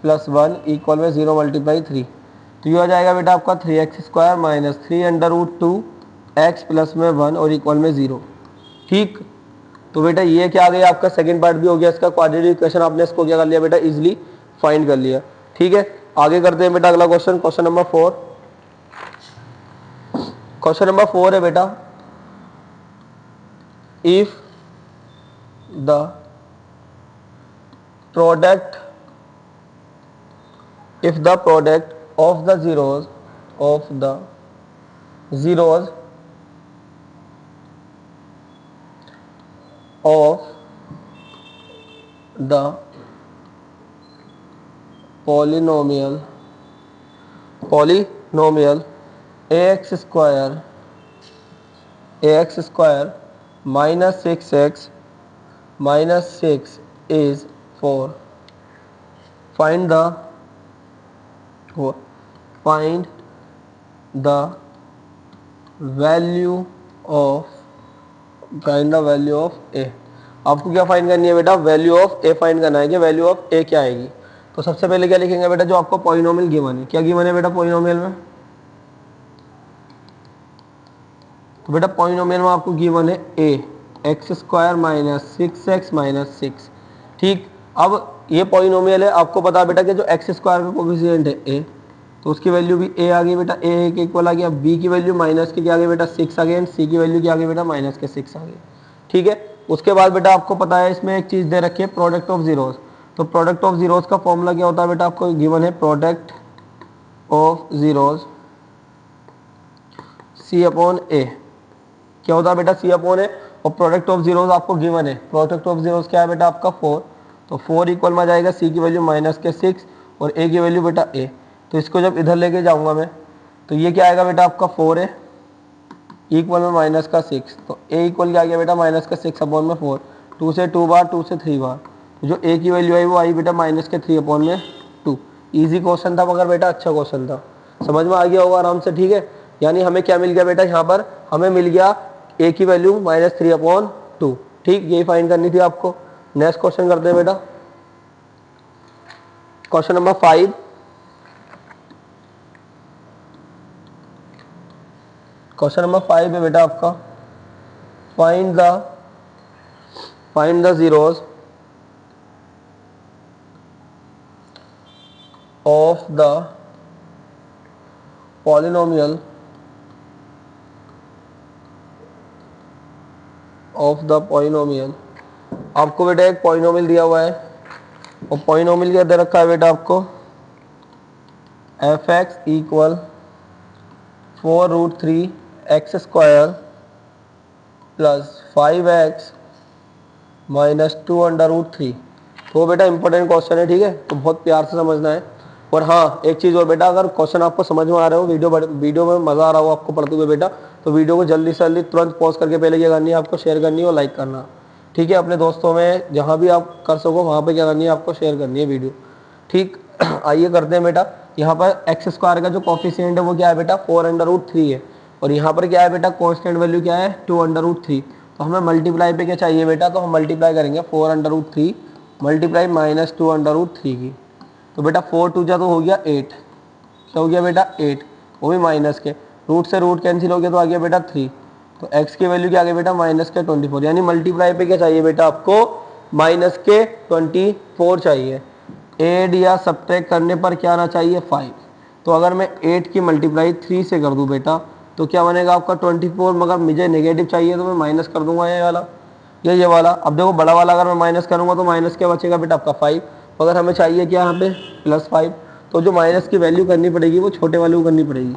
plus 1 equal में 0 मल्टीप्लाई 3। तो ये हो जाएगा बेटा आपका 3x square minus 3/√2x plus में 1 और इक्वल में 0। ठीक, तो बेटा ये क्या आ गया आपका सेकंड पार्ट भी हो गया इसका क्वाड्रेटिक इक्वेशन, आपने इसको क्या कर लिया बेटा इजीली फाइंड कर लिया। ठीक है, आगे करते हैं बेटा अगला question, question number 4। Question number 4 है बेटा, if the product of the zeros of the polynomial ax square minus 6x minus 6 is 4, find the value of a। आपको क्या फाइंड करनी है बेटा, वैल्यू ऑफ ए फाइंड करना है कि वैल्यू ऑफ ए क्या आएगी। तो सबसे पहले क्या लिखेंगे बेटा, जो आपको पॉलिनोमियल गिवन है, क्या गिवन है बेटा पॉलिनोमियल में, तो बेटा पॉलिनोमियल में आपको गिवन है A X square minus 6x minus 6। ठीक, अब ये पॉलिनोमियल है, आपको पता है बेटा कि जो एक्स स्क्वायर का कोफिशिएंट है ए, तो उसकी वैल्यू भी a आ गई बेटा, a के इक्वल आ गया। b की वैल्यू माइनस के क्या आ गई बेटा 6 आ गई, एंड c की वैल्यू क्या आ गई बेटा माइनस के 6 आ गई। ठीक है, उसके बाद बेटा आपको पता है इसमें एक चीज़ दे रखी है प्रोडक्ट ऑफ जीरोस। तो प्रोडक्ट ऑफ जीरोस का फॉर्मूला क्या होता है बेटा, आपको गिवन है product of zeros c upon a। क्या होता है बेटा c अपॉन a, और प्रोडक्ट ऑफ जीरोस आपको गिवन है। प्रोडक्ट ऑफ जीरोस क्या है बेटा आपका 4, तो 4 इक्वल में आ जाएगा c की वैल्यू माइनस के 6 और a की वैल्यू बेटा a। तो इसको जब इधर लेके जाऊंगा मैं तो ये क्या आएगा बेटा आपका 4 है इक्वल में माइनस का 6, तो a इक्वल क्या आ गया बेटा माइनस का 6 अपॉन में 4, 2 से 2 बार 2 से 3 बार, तो जो a की वैल्यू आई वो आई बेटा माइनस के 3 अपॉन में 2। ईजी क्वेश्चन था मगर बेटा अच्छा क्वेश्चन था, समझ में आ गया होगा आराम से। ठीक है, यानी हमें क्या मिल गया बेटा यहाँ पर, हमें मिल गया a की वैल्यू माइनस 3 अपॉन 2। ठीक, यही फाइंड करनी थी आपको। नेक्स्ट क्वेश्चन करते हैं बेटा, क्वेश्चन नंबर 5। क्वेश्चन नंबर 5 है बेटा आपका, find the zeros of the polynomial आपको बेटा एक पॉलिनोमियल दिया हुआ है, और पॉलिनोमियल क्या दे रखा है बेटा आपको, F x equal 4√3 x square plus 5x minus 2√3। तो बेटा इंपॉर्टेंट क्वेश्चन है, ठीक है, तो बहुत प्यार से समझना है। और हाँ एक चीज़ और बेटा, अगर क्वेश्चन आपको समझ में आ रहा हो, वीडियो में मज़ा आ रहा हो आपको पढ़ते हुए बेटा, तो वीडियो को जल्दी से जल्दी तुरंत पॉज करके पहले क्या करनी है आपको, शेयर करनी है और लाइक करना। ठीक है, अपने दोस्तों में जहाँ भी आप कर सको वहाँ पर क्या करनी है आपको, शेयर करनी है वीडियो। ठीक आइए करते हैं बेटा, यहाँ पर एक्स स्क्वायर का जो कॉफिशिएंट है वो क्या है बेटा 4√3 है, और यहाँ पर क्या है बेटा कांस्टेंट वैल्यू क्या है 2√3। तो हमें मल्टीप्लाई पे क्या चाहिए बेटा, तो हम मल्टीप्लाई करेंगे 4√3 मल्टीप्लाई माइनस 2√3 की। तो बेटा 4 2 जा तो हो गया 8, क्या हो गया बेटा 8, वो भी माइनस के, रूट से रूट कैंसिल हो गया तो आ गया बेटा 3। तो x की वैल्यू क्या आ गई बेटा माइनस के 24, यानी मल्टीप्लाई पे क्या चाहिए बेटा आपको माइनस के 24 चाहिए। एड या सब्ट्रैक्ट करने पर क्या आना चाहिए 5। तो अगर मैं 8 की मल्टीप्लाई 3 से कर दूं बेटा तो क्या बनेगा आपका 24, मगर मुझे नेगेटिव चाहिए तो मैं माइनस कर दूंगा ये वाला या ये वाला। अब देखो बड़ा वाला अगर मैं माइनस करूंगा तो माइनस क्या बचेगा बेटा आपका 5, अगर हमें चाहिए क्या यहाँ पे +5, तो जो माइनस की वैल्यू करनी पड़ेगी वो छोटे वाले को करनी पड़ेगी।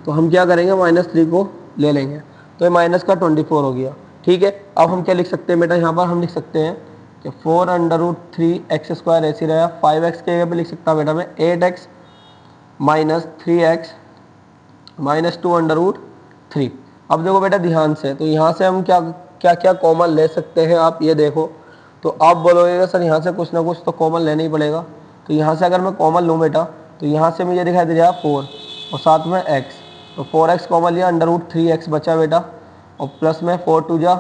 तो हम क्या करेंगे -3 को ले लेंगे, तो ये माइनस का 24 हो गया। ठीक है, अब हम क्या लिख सकते हैं बेटा, यहाँ पर हम लिख सकते हैं कि 4√3 एक्स स्क्वायर ऐसे रहेगा, 5x के जगह पे लिख सकता हूँ बेटा मैं 8x माइनस 3x माइनस 2√3। अब देखो बेटा ध्यान से, तो यहाँ से हम क्या क्या क्या कॉमन ले सकते हैं आप ये देखो। तो आप बोलोगे सर यहाँ से कुछ ना कुछ तो कॉमन लेना ही पड़ेगा, तो यहाँ से अगर मैं कॉमन लूँ बेटा तो यहाँ से मुझे दिखाई दे रहा है 4 और साथ में x, तो 4x कॉमन लिया, √3x बचा बेटा, और प्लस में 4 2 जा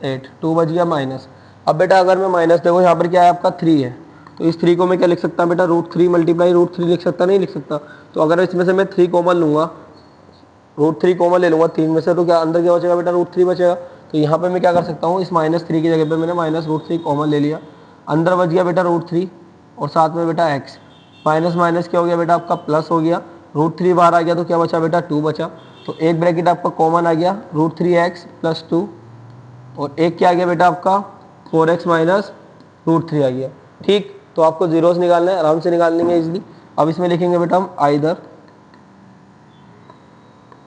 8, 2 बच गया माइनस। अब बेटा अगर मैं माइनस देखो यहाँ पर क्या है आपका 3 है, तो इस 3 को मैं क्या लिख सकता हूँ बेटा √3 मल्टीप्लाई √3 लिख सकता, नहीं लिख सकता। तो अगर इसमें से मैं 3 कॉमन लूँगा, √3 कॉमन ले लूँगा 3 में से, तो क्या अंदर क्या बचेगा बेटा √3 बचेगा। तो यहाँ पे मैं क्या कर सकता हूँ, इस -3 की जगह पे मैंने -√3 कॉमन ले लिया, अंदर बच गया बेटा √3 और साथ में बेटा x, माइनस माइनस क्या हो गया बेटा आपका प्लस हो गया, √3 बाहर आ गया तो क्या बचा बेटा 2 बचा। तो एक ब्रैकेट आपका कॉमन आ गया √3x + 2, और एक क्या आ गया बेटा आपका 4x माइनस √3 आ गया। ठीक, तो आपको जीरोस निकालना है, आराम से निकाल लेंगे इजली। अब इसमें लिखेंगे बेटा हम आइदर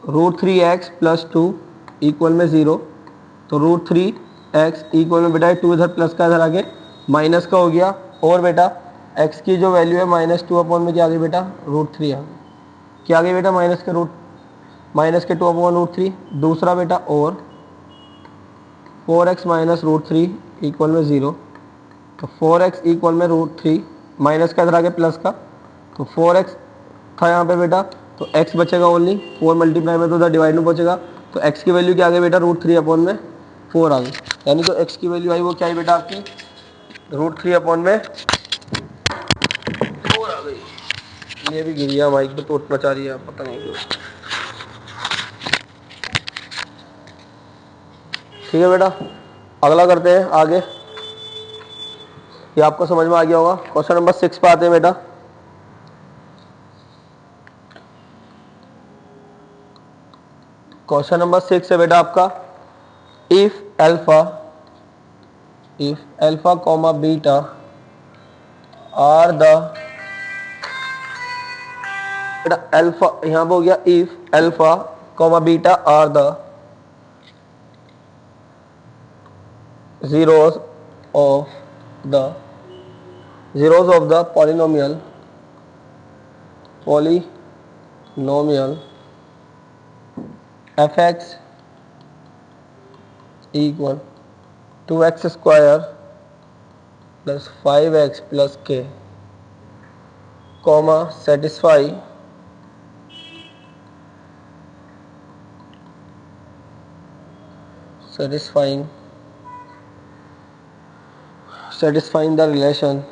√3x + 2 इक्वल में 0, तो √3x इक्वल में बेटा 2 इधर प्लस का इधर आगे माइनस का हो गया, और बेटा x की जो वैल्यू है -2 अपॉन में क्या आ गई बेटा √3 आ गई, क्या आ गई बेटा -2 अपॉन √3। दूसरा बेटा और 4x माइनस √3 इक्वल में 0, तो 4x इक्वल में √3 माइनस का इधर आगे प्लस का, तो 4x था यहाँ पे बेटा, तो x बचेगा ओनली 4 मल्टीप्लाई में तो उधर डिवाइड में बचेगा, तो x की वैल्यू क्या आ गई बेटा √3 अपॉन में 4 आ गई, यानी तो x की वैल्यू आई वो क्या आई बेटा आपकी √3 अपॉन में 4 आ गई। ये भी गिर गया माइक पे, चोट मचा रही है पता नहीं क्यों। ठीक है बेटा, अगला करते हैं आगे, ये आपको समझ में आ गया होगा। क्वेश्चन नंबर 6 पे आते हैं बेटा। क्वेश्चन नंबर 6 है बेटा आपका, if alpha comma beta are the, बेटा अल्फा यहां पे हो गया, if alpha comma beta are the zeros of the polynomial fx equal 2x square plus 5x plus k, comma satisfying the relation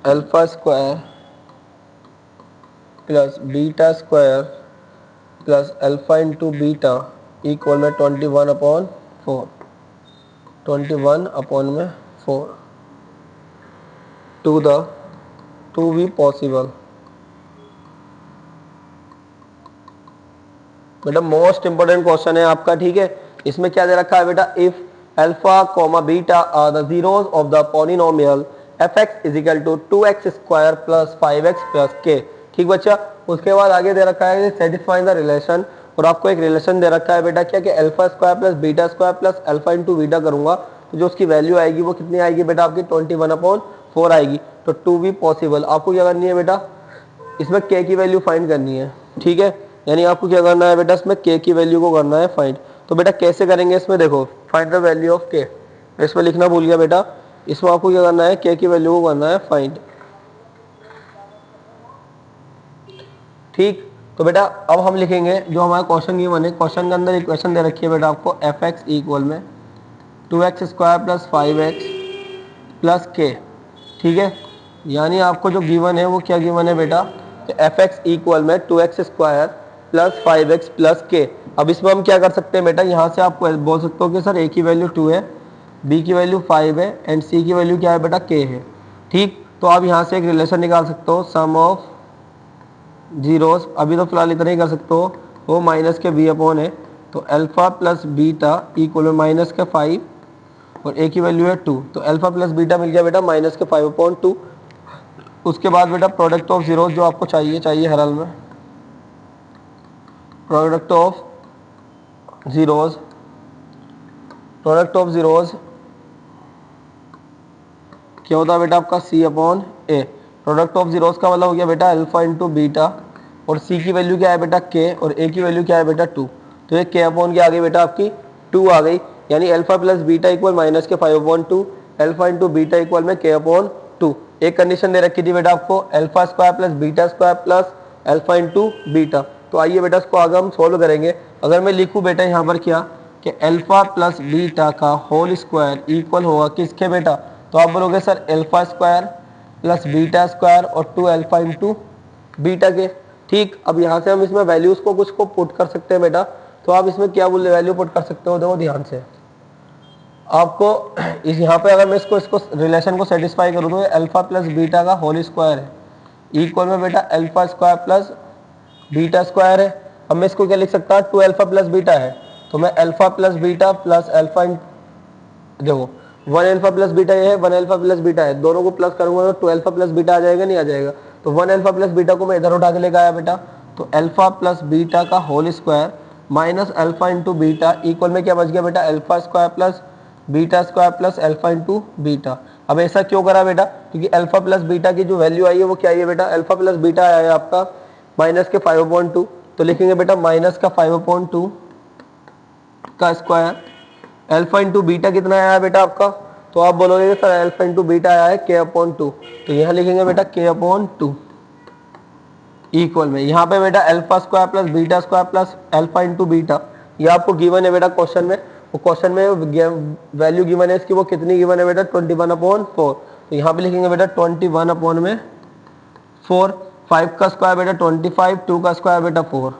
alpha square plus beta square plus alpha into beta equal में 21/4 to be possible। बेटा most important question है आपका, ठीक है। इसमें क्या दे रखा है बेटा, if alpha comma beta are the zeros of the polynomial fx is equal to 2x square plus 5x plus k, ठीक बच्चा। उसके बाद आगे दे रखा है सेटिस्फाइंग द रिलेशन, और आपको एक रिलेशन दे रखा है बेटा क्या, कि alpha square plus beta square plus alpha into beta करूंगा तो जो उसकी वैल्यू आएगी वो कितनी आएगी बेटा, आपकी 21/4 आएगी। तो टू बी पॉसिबल आपको क्या करनी है बेटा, इसमें k की वैल्यू फाइंड करनी है, ठीक है। यानी आपको क्या करना है बेटा, इसमें k की वैल्यू को करना है फाइंड। तो बेटा कैसे करेंगे इसमें, देखो find the value of k, इसमें लिखना भूल गया बेटा, इसमें आपको क्या करना है, k की वैल्यू को करना है फाइंड, ठीक। तो बेटा अब हम लिखेंगे जो हमारा क्वेश्चन गिवन है, क्वेश्चन के अंदर इक्वेशन दे रखी है बेटा आपको fx इक्वल में 2x square plus 5x plus k, ठीक है। यानी आपको जो गिवन है वो क्या गिवन है बेटा, fx इक्वल में 2x square plus 5x plus k। अब इसमें हम क्या कर सकते हैं बेटा, यहाँ से आप बोल सकते हो कि सर a की वैल्यू 2 है, b की वैल्यू 5 है एंड c की वैल्यू क्या है बेटा, k है, ठीक। तो आप यहाँ से एक रिलेशन निकाल सकते हो, सम ऑफ जीरोस, अभी तो फिलहाल इतना ही कर सकते हो, वो माइनस के b अपॉन है, तो अल्फा प्लस बीटा इक्वल में माइनस के 5 और a की वैल्यू है 2, तो अल्फा प्लस बीटा मिल गया बेटा माइनस के 5/2। उसके बाद बेटा प्रोडक्ट ऑफ जीरोस जो आपको चाहिए हर हाल में, प्रोडक्ट ऑफ जीरोस क्या होता है बेटा आपका c/a। प्रोडक्ट ऑफ जीरोस का मतलब हो गया बेटा अल्फा इंटू बीटा, और c की वैल्यू क्या है बेटा k, और a की वैल्यू क्या है बेटा 2, तो ये k/, क्या आ गई बेटा आपकी 2 आ गई। यानी alpha plus beta equal minus के 5/2, अल्फा इंटू बीटा इक्वल में k/2। एक कंडीशन दे रखी थी बेटा आपको, alpha square plus beta square plus alpha into beta. तो आइए बेटा इसको आगे हम सोल्व करेंगे। अगर मैं लिखूँ बेटा यहाँ पर क्या, कि अल्फा प्लस बीटा का होल स्क्वायर इक्वल होगा किसके बेटा, तो आप बोलोगे sir alpha square plus beta square और 2 अल्फा इंटू बीटा के, ठीक। अब यहाँ से हम इसमें वैल्यूज को कुछ को पुट कर सकते हैं बेटा, तो आप इसमें क्या बोल वैल्यू पुट कर सकते हो, देखो ध्यान से आपको इस यहाँ पे अगर मैं इसको रिलेशन को सेटिस्फाई करूँ तो अल्फा प्लस बीटा का होल स्क्वायर है इक्वल में बेटा alpha square plus beta square है। अब मैं इसको क्या लिख सकता हूँ, 2 अल्फा प्लस बीटा है, तो मैं alpha plus beta plus alpha, देखो 1 अल्फा प्लस बीटा ये है, 1 अल्फा प्लस बीटा है, दोनों को प्लस करूंगा तो 2 अल्फा प्लस बीटा आ जाएगा, नहीं आ जाएगा। तो 1 अल्फा प्लस बीटा को मैं इधर उठा के लेकर आया बेटा, तो अल्फा प्लस बीटा का whole square minus alpha into beta equal में क्या बच गया बेटा, alpha square plus beta square plus alpha into beta. अब ऐसा क्यों करा बेटा, क्योंकि अल्फा प्लस बीटा की जो वैल्यू आई है वो क्या आई है बेटा, अल्फा प्लस बीटा आया है आपका माइनस के 5/2, तो लिखेंगे बेटा माइनस का 5/2 का स्क्वायर, अल्फा इंटू बीटा कितना आया है बेटा आपका, तो आप बोलोगे सर अल्फा इंटू बीटा आया है k/2, तो यहाँ लिखेंगे बेटा k/2 इक्वल में, यहाँ पे बेटा alpha square plus beta square plus alpha into beta, ये आपको गिवन है बेटा क्वेश्चन में, वो क्वेश्चन में वैल्यू गिवन है इसकी, वो कितनी गिवन है बेटा 21/4, तो यहाँ पे लिखेंगे बेटा 21/4, 5 का स्क्वायर बेटा 25, 2 का स्क्वायर बेटा 4,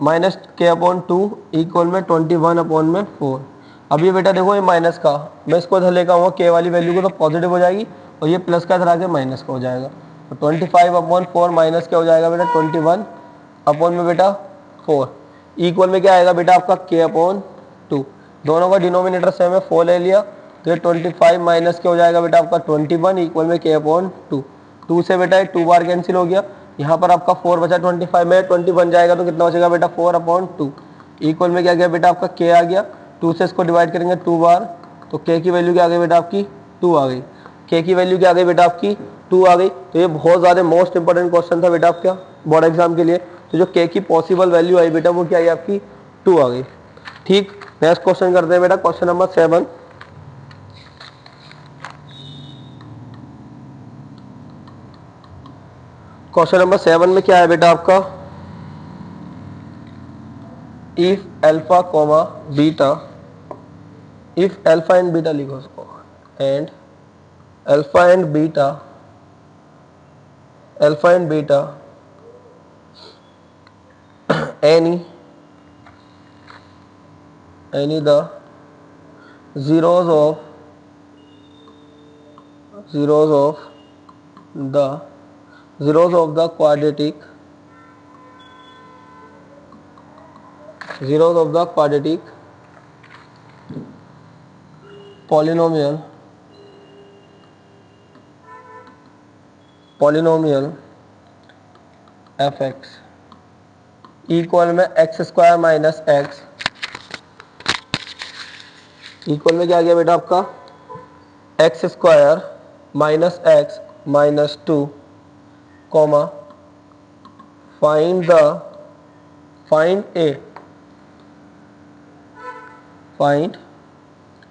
माइनस k/2 इक्वल में 21/4। अब ये बेटा देखो ये माइनस का, मैं इसको इधर लेकर आऊँगा k वाली वैल्यू को तो पॉजिटिव हो जाएगी, और ये प्लस का इधर आके माइनस का हो जाएगा। तो 25/4 माइनस क्या हो जाएगा बेटा 21 अपॉन में बेटा 4 इक्वल में क्या आएगा बेटा आपका k/2। दोनों का डिनोमिनेटर सेम है 4 ले लिया तो ये 25 माइनस क्या हो जाएगा बेटा आपका 21 इक्वल में k/2। 2 से बेटा 2 बार कैंसिल हो गया, यहाँ पर आपका 4 बचा 25 में 21 जाएगा तो कितना बचेगा बेटा 4/2 इक्वल में क्या गया बेटा आपका k आ गया। 2 से इसको डिवाइड करेंगे 2 बार तो k की वैल्यू क्या आ गई बेटा आपकी 2 आ गई। k की वैल्यू क्या आ गई बेटा आपकी 2 आ गई। तो ये बहुत ज़्यादा मोस्ट इंपॉर्टेंट क्वेश्चन था बेटा आपका बोर्ड एग्जाम के लिए। तो जो k की पॉसिबल वैल्यू आई बेटा वो क्या आई आपकी 2 आ गई। ठीक, नेक्स्ट क्वेश्चन करते हैं बेटा क्वेश्चन नंबर 7। क्वेश्चन नंबर 7 में क्या है बेटा आपका if alpha comma beta, if alpha and beta लिखो उसको and alpha and beta, alpha and beta any the zeros of the quadratic polynomial fx equal में x square minus X equal में क्या आ गया बेटा आपका X square minus X minus 2 comma find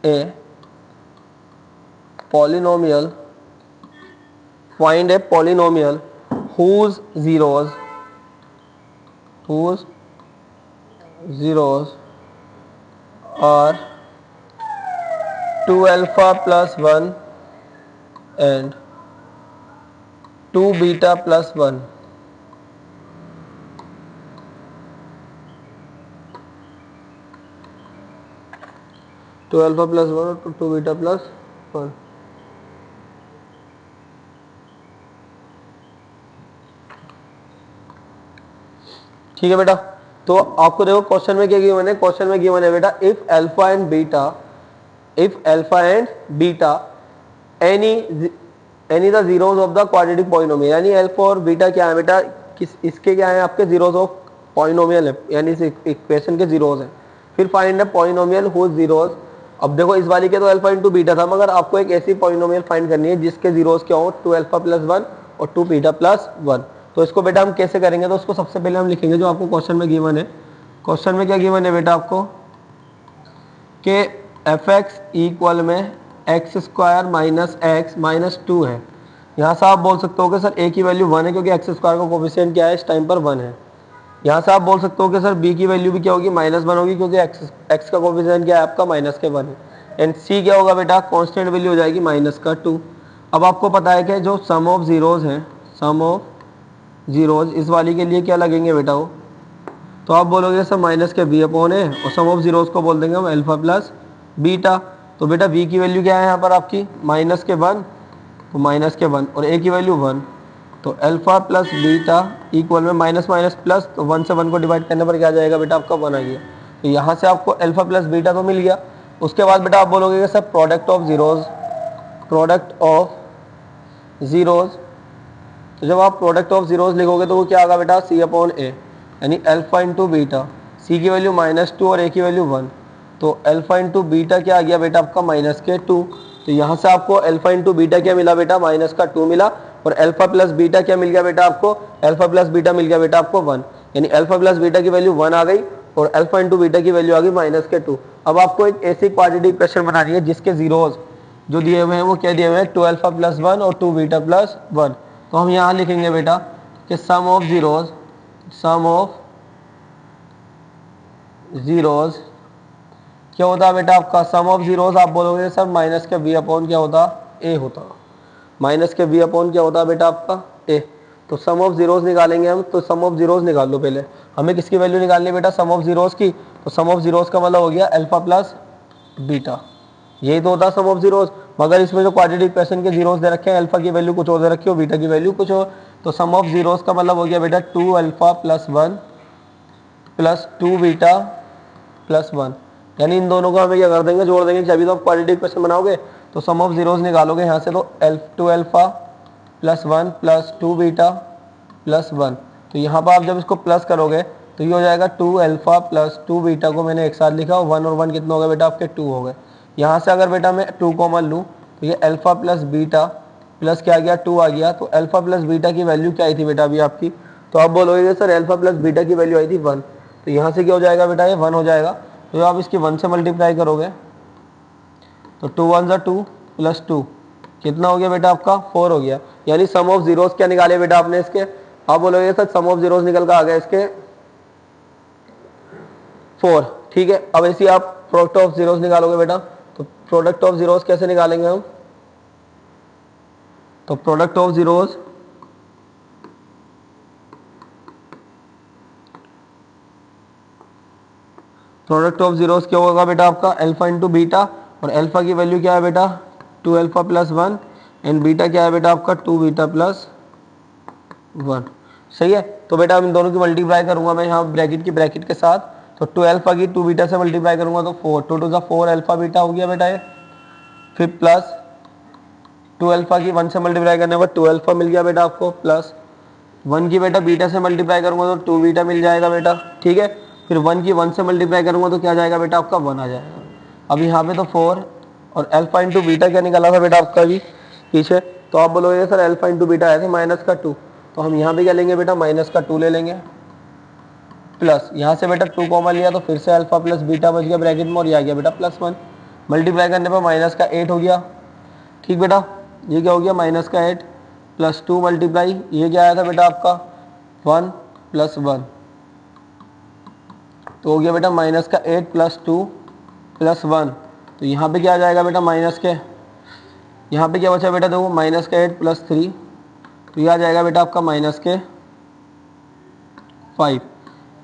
A polynomial whose zeros are 2 alpha plus 1 and 2 beta plus 1। Two alpha plus 1 और 2 beta plus 1। ठीक है बेटा, तो आपको देखो क्वेश्चन में क्या गिवन है, क्वेश्चन में गिवन है बेटा if alpha and beta any the zeros of the quadratic polynomial, यानी अल्फा और बीटा क्या है बेटा इसके क्या है आपके जीरोस ऑफ पॉलिनोमियल है, यानी इस इक्वेशन के जीरोस है। फिर find the polynomial whose zeros. अब देखो इस वाली के तो अल्फा इंटू बीटा था, मगर आपको एक ऐसी पॉलिनोमियल फाइंड करनी है जिसके जीरोस क्या हो 2 अल्फा प्लस 1 और 2 बीटा प्लस 1। तो इसको बेटा हम कैसे करेंगे, तो उसको सबसे पहले हम लिखेंगे जो आपको क्वेश्चन में गिवन है। क्वेश्चन में क्या गिवन है बेटा आपको कि एफ एक्स इक्वल में x square minus X minus 2 है। यहाँ से आप बोल सकते हो कि सर ए की वैल्यू 1 है क्योंकि एक्स स्क्वायर का कोफिशिएंट क्या है इस टाइम पर 1 है। यहाँ से आप बोल सकते हो कि सर बी की वैल्यू भी क्या होगी -1 होगी क्योंकि एक्स का कोफिशिएंट क्या है आपका -1 है। एंड सी क्या होगा बेटा कांस्टेंट वैल्यू हो जाएगी -2। अब आपको पता है कि जो सम ऑफ जीरोज हैं, सम ऑफ जीरोज इस वाली के लिए क्या लगेंगे बेटा वो, तो आप बोलोगे सर माइनस के बी अपॉन है और सम ऑफ जीरोज को बोल देंगे हम अल्फा प्लस बीटा। तो बेटा बी की वैल्यू क्या है यहाँ पर आपकी -1 तो -1 और ए की वैल्यू 1 तो अल्फा प्लस बीटा इक्वल में माइनस माइनस प्लस, तो 1 से 1 को डिवाइड करने पर क्या आ जाएगा बेटा आपका 1 आ गया। तो यहाँ से आपको अल्फा प्लस बीटा तो मिल गया। उसके बाद बेटा आप बोलोगे कि सर प्रोडक्ट ऑफ जीरोज, तो जब आप प्रोडक्ट ऑफ जीरोज लिखोगे तो वो क्या आएगा बेटा सी अपॉन ए, यानी अल्फा इंटू बीटा। सी की वैल्यू -2 और ए की वैल्यू 1 तो अल्फा इंटू बीटा क्या आ गया बेटा आपका -2। तो यहाँ से आपको अल्फा इंटू बीटा क्या मिला बेटा -2 मिला और अल्फा प्लस बीटा क्या मिल गया बेटा आपको, अल्फा प्लस बीटा मिल गया बेटा आपको 1, यानी अल्फा प्लस बीटा की वैल्यू 1 आ गई और अल्फा इंटू बीटा की वैल्यू आ गई -2। अब आपको एक ऐसी क्वाड्रेटिक इक्वेशन बनानी है जिसके जीरोज जो दिए हुए हैं वो क्या दिए हुए हैं 2 अल्फा प्लस 1 और 2 बीटा प्लस 1। तो हम यहाँ लिखेंगे बेटा कि सम ऑफ जीरोज क्या होता है बेटा आपका, सम ऑफ जीरोज आप बोलोगे सर माइनस के बी अपॉन क्या होता ए होता, माइनस के बी अपॉन क्या होता है बेटा आपका ए। तो सम ऑफ जीरोज निकालेंगे हम, तो सम ऑफ जीरोज निकाल लो पहले। हमें किसकी वैल्यू निकालनी है बेटा सम ऑफ जीरोज की, तो सम ऑफ जीरोज का मतलब हो गया अल्फा प्लस बीटा। यही तो होता है सम ऑफ जीरोस। मगर इसमें जो क्वाड्रेटिक इक्वेशन के जीरोस दे रखे हैं, अल्फा की वैल्यू कुछ और दे रखी हो, बीटा की वैल्यू कुछ और, तो सम ऑफ जीरोस का मतलब हो गया बेटा 2 alpha plus 1 plus 2 beta plus 1। यानी इन दोनों को हमें क्या कर देंगे, जोड़ देंगे। जब भी तो आप क्वाड्रेटिक इक्वेशन बनाओगे तो सम ऑफ जीरोस निकालोगे यहाँ से, तो 2 alpha plus 1 plus 2 beta plus 1। तो यहाँ पर आप जब इसको प्लस करोगे तो ये हो जाएगा 2 अल्फा प्लस 2 बीटा को मैंने एक साथ लिखा, 1 और 1 कितना हो गया बेटा आपके 2 हो गए। यहाँ से अगर बेटा मैं 2 कॉमन लूँ तो ये अल्फा प्लस बीटा प्लस क्या आ गया 2 आ गया। तो अल्फा प्लस बीटा की वैल्यू क्या आई थी बेटा अभी आपकी, तो आप बोलोगे सर अल्फा प्लस बीटा की वैल्यू आई थी 1। तो यहाँ से क्या हो जाएगा बेटा, ये 1 हो जाएगा। तो आप इसकी 1 से मल्टीप्लाई करोगे तो 2 1 ज़ा 2 प्लस 2 कितना हो गया बेटा आपका 4 हो गया। यानी सम ऑफ जीरोस क्या निकाले बेटा आपने इसके, आप बोलोगे सर सम ऑफ जीरोस निकल कर आ गया इसके 4। ठीक है, अब ऐसे आप प्रोडक्ट ऑफ जीरोस निकालोगे बेटा, तो प्रोडक्ट ऑफ जीरोस कैसे निकालेंगे हम, तो प्रोडक्ट ऑफ जीरोस क्या होगा बेटा आपका अल्फा इंटू बीटा, और अल्फा की वैल्यू क्या है बेटा 2 अल्फा प्लस 1 एंड बीटा क्या है बेटा आपका 2 बीटा प्लस 1। सही है, तो बेटा अब इन दोनों की मल्टीप्लाई करूंगा मैं यहाँ ब्रैकेट के साथ, तो 2 अल्फा की 2 बीटा से मल्टीप्लाई करूंगा तो 4, 2 2 4 अल्फा बीटा हो गया बेटा ये, फिर प्लस 2 अल्फा की 1 से मल्टीप्लाई करने पर 2 अल्फा मिल गया बेटा आपको, प्लस 1 की बेटा बीटा से मल्टीप्लाई करूंगा तो 2 बीटा मिल जाएगा बेटा। ठीक है, फिर 1 की 1 से मल्टीप्लाई करूंगा तो क्या जाएगा बेटा आपका 1 आ जाएगा। अब यहाँ पे तो 4 और अल्फा इंटू बीटा क्या निकला था बेटा आपका अभी पीछे, तो आप बोलोगे सर अल्फा इंटू बीटा आया था माइनस का 2, तो हम यहाँ पे क्या लेंगे बेटा माइनस का 2 ले लेंगे, प्लस यहाँ से बेटा 2 कॉमन लिया तो फिर से अल्फा प्लस बीटा बच गया ब्रैकेट में, और ये आ गया बेटा प्लस 1। मल्टीप्लाई करने पर माइनस का 8 हो गया। ठीक बेटा, ये क्या हो गया माइनस का 8 प्लस 2 मल्टीप्लाई, ये क्या आया था बेटा आपका 1 प्लस 1, तो हो गया बेटा माइनस का 8 प्लस 2 प्लस 1। तो यहाँ पे क्या आ जाएगा बेटा माइनस के, यहाँ पे क्या बचा बेटा देखो माइनस का 8 प्लस 3, तो ये आ जाएगा बेटा आपका माइनस के 5।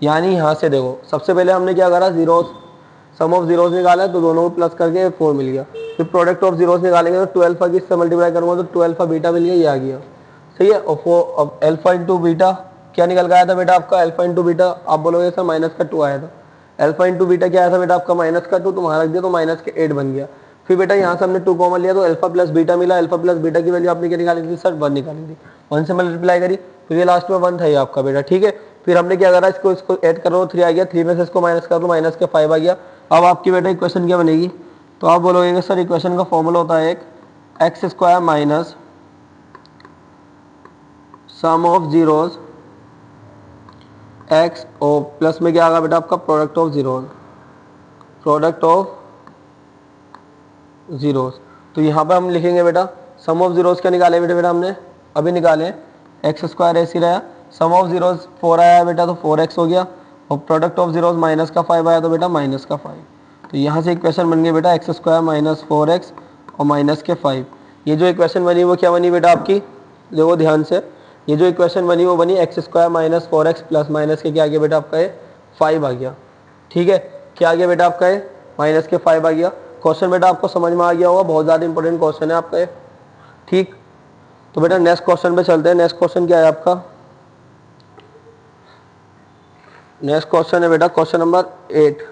यानी यहाँ से देखो सबसे पहले हमने क्या करा जीरोस, सम ऑफ जीरोस निकाला तो दोनों को प्लस करके 4 मिल गया। फिर प्रोडक्ट ऑफ जीरोस निकालेंगे तो 2 अल्फा की इससे मल्टीप्लाई करूंगा तो 2 अल्फा बीटा मिल गया, ये आ गया। सही है, और 4 अल्फा इंटू बीटा क्या निकल गया था बेटा आपका अल्फा इंटू बीटा, आप बोलोगे सर माइनस का 2 आया था, अल्फा इंटू बीटा क्या आया था बेटा आपका माइनस का 2, तो वहाँ रख दिया तो माइनस के 8 बन गया। फिर बेटा यहाँ से हमने 2 कॉमन लिया तो अल्फा प्लस बीटा मिला, अल्फा प्लस बीटा की वैल्यू आपने क्या निकाली थी सर 1 निकाली थी, 1 से मल्टीप्लाई करी तो ये लास्ट में 1 था ये आपका बेटा। ठीक है, फिर हमने क्या करा इसको ऐड करो 3 आ गया, 3 में से इसको माइनस कर लो माइनस के 5 आ गया। अब आपकी बेटा इक्वेशन क्या बनेगी, तो आप बोलोगे सर इक्वेशन का फॉर्मूला होता है एक x square minus sum of zeros x और प्लस में क्या आएगा बेटा आपका प्रोडक्ट ऑफ जीरोस। तो यहाँ पे हम लिखेंगे बेटा सम ऑफ जीरोस क्या निकाले बेटा हमने अभी निकाले, एक्स स्क्वायर ऐसी रहा, सम ऑफ जीरोस 4 आया बेटा तो 4x हो गया, और प्रोडक्ट ऑफ जीरोस माइनस का 5 आया तो बेटा माइनस का 5। तो यहाँ से इक्वेशन बन गई बेटा एक्स स्क्वायर माइनस 4x और माइनस के 5। ये जो इक्वेशन बनी वो क्या बनी बेटा आपकी, देखो ध्यान से, ये जो इक्वेशन बनी वो बनी x square minus 4x plus minus के क्या आ गया बेटा आपका ये 5 आ गया। ठीक है, क्या आ गया बेटा आपका ये माइनस के 5 आ गया। क्वेश्चन बेटा आपको समझ में आ गया होगा, बहुत ज़्यादा इंपॉर्टेंट क्वेश्चन है आपका ये। ठीक, तो बेटा नेक्स्ट क्वेश्चन पे चलते हैं। नेक्स्ट क्वेश्चन क्या है आपका, नेक्स्ट क्वेश्चन है बेटा क्वेश्चन नंबर 8।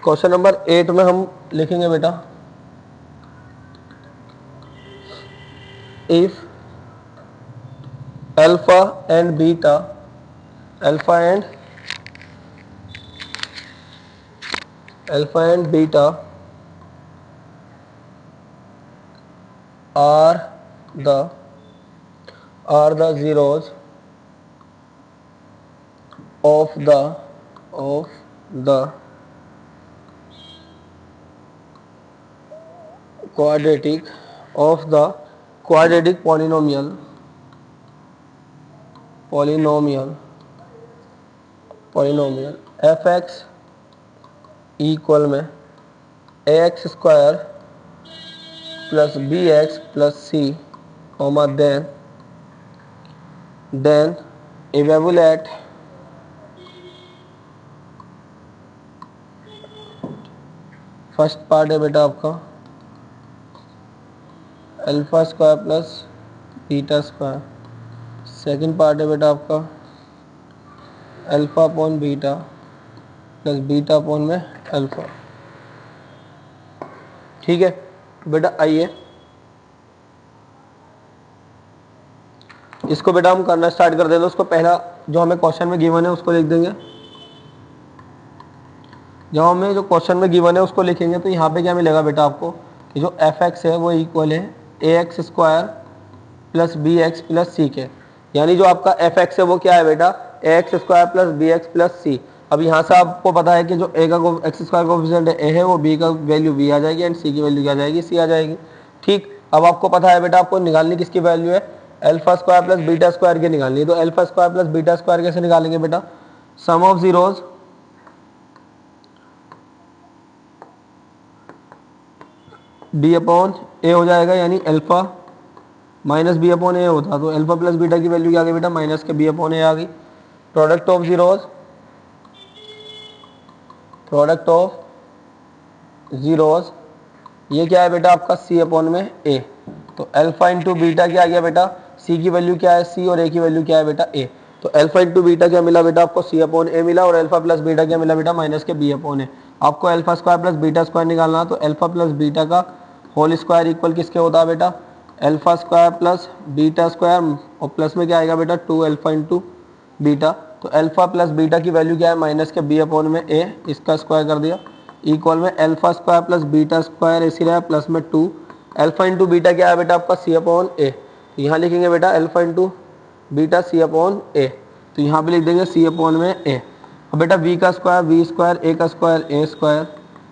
क्वेश्चन नंबर 8 में हम लिखेंगे बेटा if alpha and beta are the zeros of the quadratic polynomial fx equal में ax square plus bx plus c comma then evaluate first part है बेटा आपका alpha square plus beta square, second part है बेटा आपका alpha upon beta plus beta upon में alpha. ठीक है बेटा, आइए इसको बेटा हम करना स्टार्ट कर देते हैं। उसको पहला जो हमें क्वेश्चन में गिवन है उसको लिख देंगे। जब हमें जो क्वेश्चन में गिवन है उसको लिखेंगे तो यहाँ पे क्या मिलेगा बेटा आपको कि जो एफ एक्स है वो इक्वल है A X square plus B X plus C के। यानी जो आपका एफ एक्स है वो क्या है बेटा A X square plus B X plus C. अब यहाँ से आपको पता है कि जो ए का एक्स स्क्वायर कोफिशिएंट है ए है, वो बी का वैल्यू बी आ जाएगी एंड सी की वैल्यू क्या आ जाएगी सी आ जाएगी। ठीक, अब आपको पता है बेटा आपको निकालनी किसकी वैल्यू है alpha square plus beta square की निकालनी है। तो alpha square plus beta square कैसे निकालेंगे बेटा, sum of zeros B upon ए हो जाएगा, यानी अल्फा माइनस बी अपॉन ए होता तो अल्फा प्लस बीटा की वैल्यू क्या आ गई बेटा माइनस के बी अपॉन ए आ गई। Product of zeros, product of zeros ये क्या है बेटा आपका सी अपॉन में ए। तो अल्फा इंटू बीटा क्या आ गया बेटा, सी की वैल्यू क्या है सी और ए की वैल्यू क्या है बेटा ए। तो अल्फा इंटू बीटा क्या मिला बेटा आपको सी अपॉन ए मिला और अल्फा प्लस बीटा क्या मिला बेटा माइनस के बी अपॉन ए। आपको alpha square plus beta square निकालना, तो अल्फा प्लस बीटा का होल स्क्वायर इक्वल किसके होता है बेटा alpha square plus beta square और प्लस में क्या आएगा बेटा 2 अल्फा इंटू बीटा। तो अल्फा प्लस बीटा की वैल्यू क्या है माइनस के बी अपॉन में ए, इसका स्क्वायर कर दिया इक्वल में alpha square plus beta square इसी रहा प्लस में 2 अल्फा इंटू बीटा क्या है बेटा आपका सी अपॉन ए। तो यहाँ लिखेंगे बेटा alpha into beta C upon A, तो यहाँ पे लिख देंगे सी अपॉन में ए। अब बेटा वी का स्क्वायर वी स्क्वायर ए का स्क्वायर ए स्क्वायर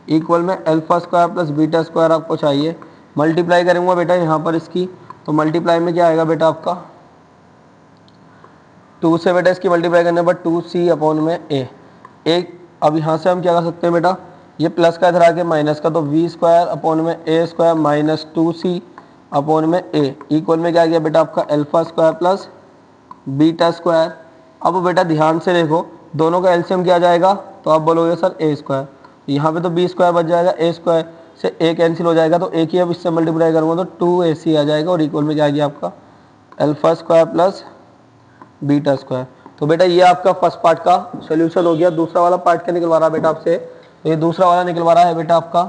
इक्वल में alpha square plus beta square आपको चाहिए। मल्टीप्लाई करूँगा बेटा यहाँ पर इसकी, तो मल्टीप्लाई में क्या आएगा बेटा आपका 2 से बेटा इसकी मल्टीप्लाई करने पर 2c अपॉन में ए एक। अब यहाँ से हम क्या कर सकते हैं बेटा, ये प्लस का इधर आके माइनस का, तो वी स्क्वायर अपॉन में ए स्क्वायर माइनस 2c अपॉन में ए इक्वल में क्या आ गया बेटा आपका alpha square plus beta square. अब बेटा ध्यान से देखो दोनों का एलसीएम क्या आ जाएगा, तो आप बोलोगे सर ए स्क्वायर, यहाँ पे तो बी स्क्वायर बच जाएगा, ए स्क्वायर से ए कैंसिल हो जाएगा, तो ए की अब इससे मल्टीप्लाई करूँगा तो 2ac आ जाएगा और इक्वल में क्या आ गया आपका alpha square plus beta square. तो बेटा ये आपका फर्स्ट पार्ट का सोल्यूशन हो गया। दूसरा वाला पार्ट क्या निकलवा रहा है बेटा आपसे, तो ये दूसरा वाला निकलवा रहा है बेटा आपका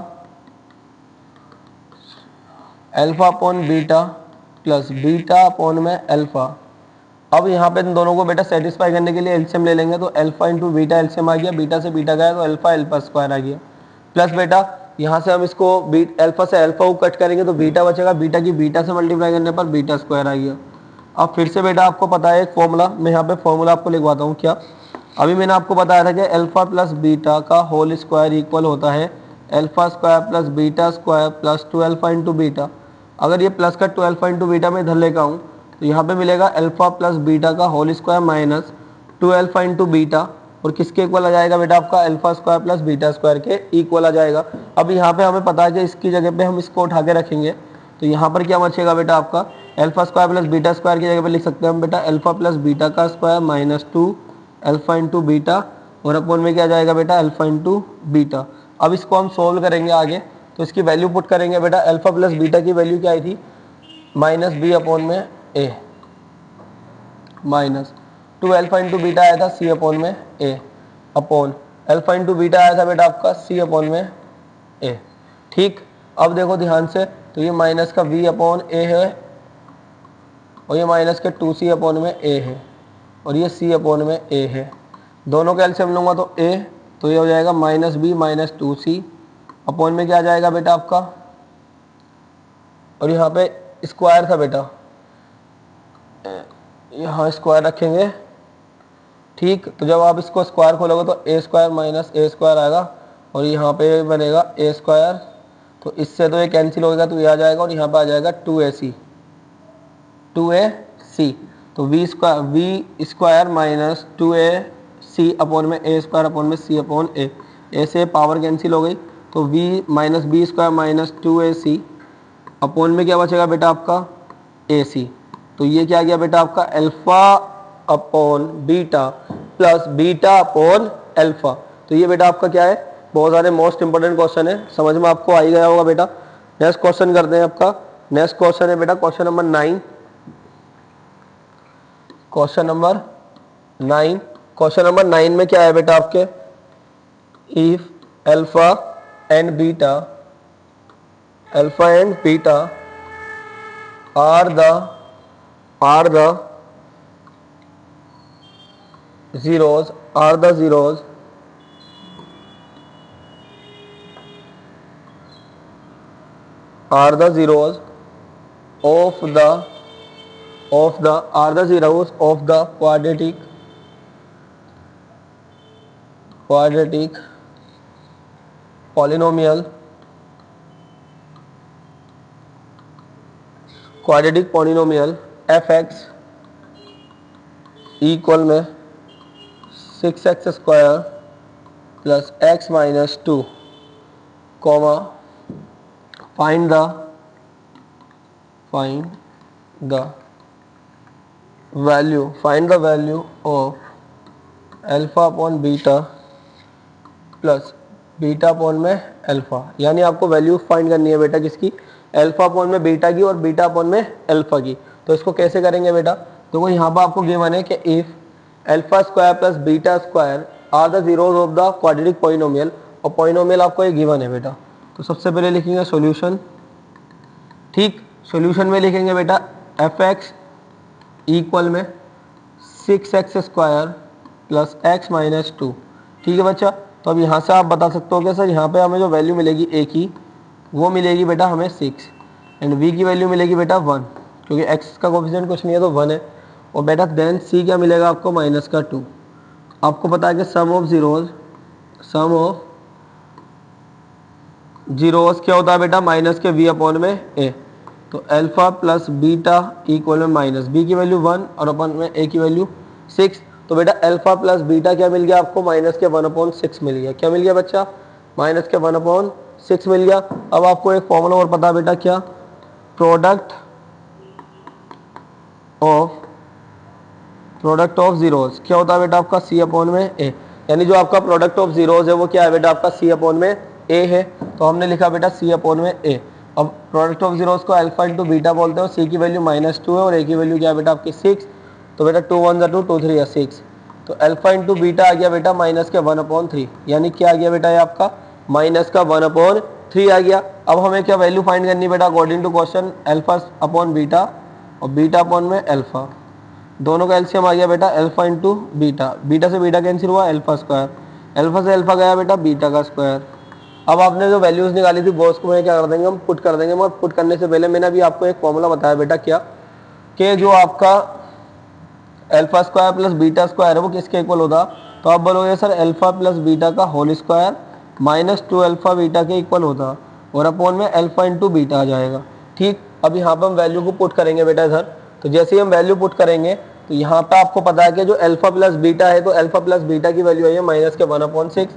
alpha upon beta plus beta upon में अल्फा। अब यहाँ पे इन दोनों को बेटा सेटिस्फाई करने के लिए एलसीएम ले लेंगे, तो अल्फा इंटू बीटा एलसीएम आ गया, बीटा से बीटा गया तो अल्फा अल्फा स्क्वायर आ गया प्लस बेटा यहाँ से हम इसको अल्फा से अल्फा को कट करेंगे तो बीटा बचेगा, बीटा की बीटा से मल्टीप्लाई करने पर बीटा स्क्वायर आ गया। अब फिर से बेटा आपको पता है एक फॉर्मूला, मैं यहाँ पे फॉर्मूला आपको लिखवाता हूँ। क्या अभी मैंने आपको बताया था कि अल्फा प्लस बीटा का होल स्क्वायर इक्वल होता है alpha square plus beta square plus 2 alpha into beta. अगर ये प्लस का 2 अल्फा इंटू बीटा में इधर लेकर आऊँ तो यहाँ पे मिलेगा अल्फा प्लस बीटा का whole square minus 2 alpha into beta और किसके इक्वल आ जाएगा बेटा आपका alpha square plus beta square के इक्वल आ जाएगा। अब यहाँ पे हमें पता है कि इसकी जगह पे हम इसको उठा के रखेंगे तो यहाँ पर क्या बचेगा बेटा आपका alpha square plus beta square की जगह पे लिख सकते हैं हम बेटा अल्फा प्लस बीटा का square minus 2 alpha into beta और अपॉन में क्या जाएगा बेटा अल्फा इंटू बीटा। अब इसको हम सोल्व करेंगे आगे, तो इसकी वैल्यू पुट करेंगे बेटा अल्फा प्लस बीटा की वैल्यू क्या आई थी माइनस बी अपॉन में ए माइनस 2 अल्फा इंटू बीटा आया था सी अपॉन में ए अपॉन अल्फा इंटू बीटा आया था बेटा आपका सी अपॉन में ए। ठीक, अब देखो ध्यान से, तो ये माइनस का v अपॉन ए है और ये माइनस के 2c अपॉन में a है और ये c अपॉन में a है। दोनों का एलसीएम लूँगा तो a, तो ये हो जाएगा minus B minus 2c upon में क्या आ जाएगा बेटा आपका, और यहाँ पे स्क्वायर था बेटा, यहाँ स्क्वायर रखेंगे। ठीक, तो जब आप इसको स्क्वायर खोलोगे तो a square minus a square आएगा और यहाँ पे बनेगा a स्क्वायर, तो इससे तो ये कैंसिल होगा तो ये आ जाएगा और यहाँ पे आ जाएगा 2ac तो v square minus 2ac upon में a स्क्वायर अपॉन में c अपॉन a से पावर कैंसिल हो गई तो v minus b square minus 2ac upon में क्या बचेगा बेटा आपका ac। तो ये क्या गया बेटा आपका alpha upon beta plus beta upon alpha. तो ये बेटा आपका क्या है बहुत सारे मोस्ट इंपोर्टेंट क्वेश्चन है, समझ में आपको आ ही गया होगा बेटा। नेक्स्ट क्वेश्चन करते हैं आपका। नेक्स्ट क्वेश्चन है बेटा question number 9। Question number 9, question number 9 में क्या है बेटा आपके, if alpha and beta are the zeros of the quadratic polynomial fx equal में 6x square plus x minus 2, comma find the value of alpha upon beta plus beta upon में alpha. यानी आपको value find करनी है बेटा किसकी, alpha upon में beta की और बीटा अपॉन में अल्फा की। तो इसको कैसे करेंगे बेटा, तो यहाँ पर आपको गिवन है कि if alpha square plus beta square are the zeros of the quadratic polynomial, और पॉलिनोमियल आपको ये गिवन है बेटा। तो सबसे पहले लिखेंगे सॉल्यूशन, ठीक। सॉल्यूशन में लिखेंगे बेटा एफ एक्स इक्वल में 6x square plus x minus 2, ठीक है बच्चा। तो अब यहाँ से आप बता सकते हो कि सर यहाँ पे हमें जो वैल्यू मिलेगी a की वो मिलेगी बेटा हमें 6 एंड b की वैल्यू मिलेगी बेटा 1, क्योंकि x का कोफिशिएंट कुछ नहीं है तो 1 है। और बेटा देन c क्या मिलेगा आपको, माइनस का 2। आपको पता है कि सम ऑफ जीरोज क्या होता है बेटा, माइनस के v अपॉन में a। तो अल्फा प्लस बीटा इक्वल में माइनस b की वैल्यू 1 और अपन में a की वैल्यू 6। तो बेटा अल्फा प्लस बीटा क्या मिल गया आपको, माइनस के 1/6 मिल गया। क्या मिल गया बच्चा, माइनस के 1/6 मिल गया। अब आपको एक फॉर्मूला और पता है बेटा, क्या, प्रोडक्ट ऑफ जीरोज क्या होता है बेटा आपका c अपॉन में a। यानी जो आपका प्रोडक्ट ऑफ जीरोज है वो क्या है बेटा आपका c अपॉन में a है। तो हमने लिखा बेटा c अपॉन में a। अब प्रोडक्ट ऑफ जीरोज को अल्फा इंटू बीटा बोलते हैं, c की वैल्यू -2 है और a की वैल्यू क्या है बेटा आपकी 6। तो बेटा 2 1 2 2 3 6। तो अल्फा इंटू बीटा आ गया बेटा माइनस के 1/3, यानी क्या आ गया बेटा ये आपका माइनस का 1/3 आ गया। अब हमें क्या वैल्यू फाइंड करनी बेटा according to question, alpha upon beta और बीटा अपॉन में अल्फा, दोनों का एलसीएम आ गया बेटा अल्फा इंटू बीटा। बीटा से बीटा कैंसिल हुआ, अल्फा स्क्वायर, अल्फा से अल्फा गया बेटा बीटा का स्क्वायर। अब आपने जो वैल्यूज निकाली थी वो उसको मैं क्या कर देंगे, हम पुट कर देंगे। मगर पुट करने से पहले मैंने अभी आपको एक फॉर्मूला बताया बेटा, क्या कि जो आपका alpha square plus beta square है वो किसके इक्वल होता। तो आप बोलोगे सर अल्फा प्लस बीटा का whole square minus 2 alpha beta के इक्वल होता, और अपॉन में अल्फा इंटू बीटा आ जाएगा, ठीक। अब यहाँ पर हम वैल्यू को पुट करेंगे बेटा इधर। तो जैसे ही हम वैल्यू पुट करेंगे तो यहाँ पे आपको पता है कि जो अल्फा प्लस बीटा है, तो अल्फा प्लस बीटा की वैल्यू आई है माइनस के 1/6,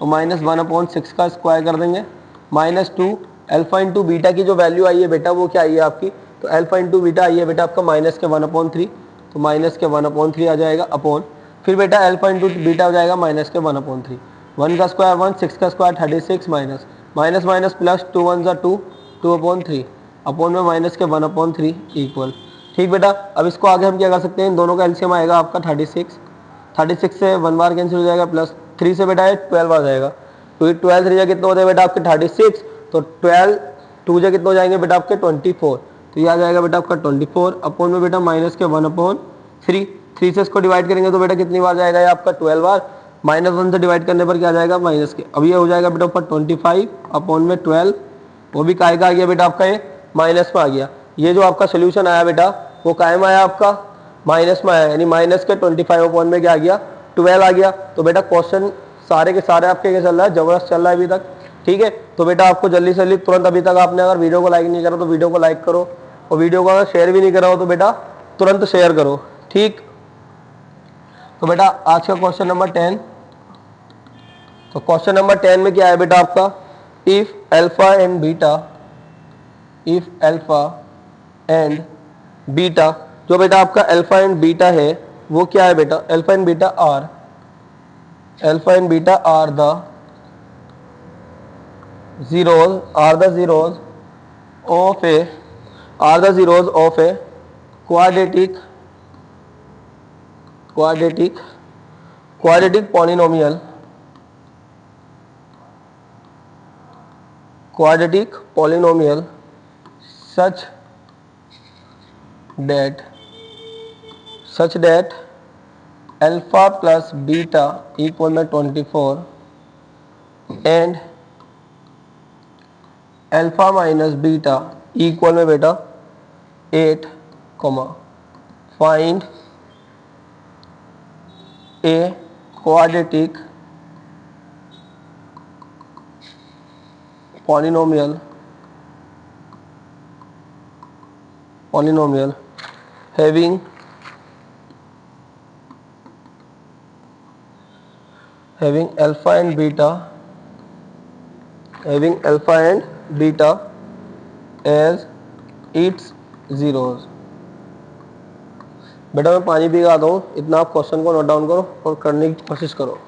तो माइनस 1/6 का स्क्वायर कर देंगे, -2 अल्फा इंटू बीटा की जो वैल्यू आई है बेटा वो क्या आई है आपकी, तो अल्फा इंटू बीटा आई है बेटा आपका माइनस के 1/3, तो माइनस के 1/3 आ जाएगा अपॉन, फिर बेटा अल्फा इंटू बीटा हो जाएगा माइनस के 1/3, 1 का स्क्वायर 1, 6 का square 36, minus minus minus plus 2 1 2 2/3 upon में माइनस के 1/3 इक्वल, ठीक बेटा। अब इसको आगे हम क्या कर सकते हैं, इन दोनों का एलसीएम आएगा आपका 36 से 1 बार कैंसिल हो जाएगा, प्लस 3 से बेटा 12 आ जाएगा। तो ये 12 3 कितने होते हैं बेटा आपके 36, तो 12 2 कितने हो जाएंगे बेटा आपके 24, तो ये आ जाएगा बेटा आपका 24 अपॉन में बेटा माइनस के 1/3, 3 से इसको डिवाइड करेंगे तो बेटा कितनी बार जाएगा ये आपका 12 बार, -1 से डिवाइड करने पर क्या आ जाएगा माइनस के। अब ये हो जाएगा बेटा ऊपर 25 अपॉन में 12, वो भी काय का आ गया बेटा आपका ये माइनस में आ गया। ये जो आपका सोल्यूशन आया बेटा वो काय में आया आपका माइनस में आया, यानी माइनस के 25 अपॉन में क्या आ गया 12 आ गया। तो बेटा क्वेश्चन सारे के सारे आपके क्या चल रहा है, जबरदस्त चल रहा है अभी तक, ठीक है। तो बेटा आपको जल्दी से जल्दी तुरंत, अभी तक आपने अगर वीडियो को लाइक नहीं करा तो वीडियो को लाइक करो, और वीडियो को अगर शेयर भी नहीं करा हो तो बेटा तुरंत शेयर करो, ठीक। तो बेटा आज का क्वेश्चन नंबर 10, तो क्वेश्चन नंबर 10 में क्या है बेटा आपका, इफ अल्फा एंड बीटा, जो बेटा आपका अल्फा एंड बीटा है वो क्या है बेटा, alpha and beta are zeros are the zeros of a are the zeros of a quadratic quadratic quadratic polynomial quadratic polynomial such that alpha plus beta equal में 24 and alpha minus beta equal में बेटा 8 comma find A quadratic polynomial having alpha and beta as its zeros। बेटा मैं पानी P के आता हूँ, इतना आप क्वेश्चन को नोट डाउन करो और करने की कोशिश करो।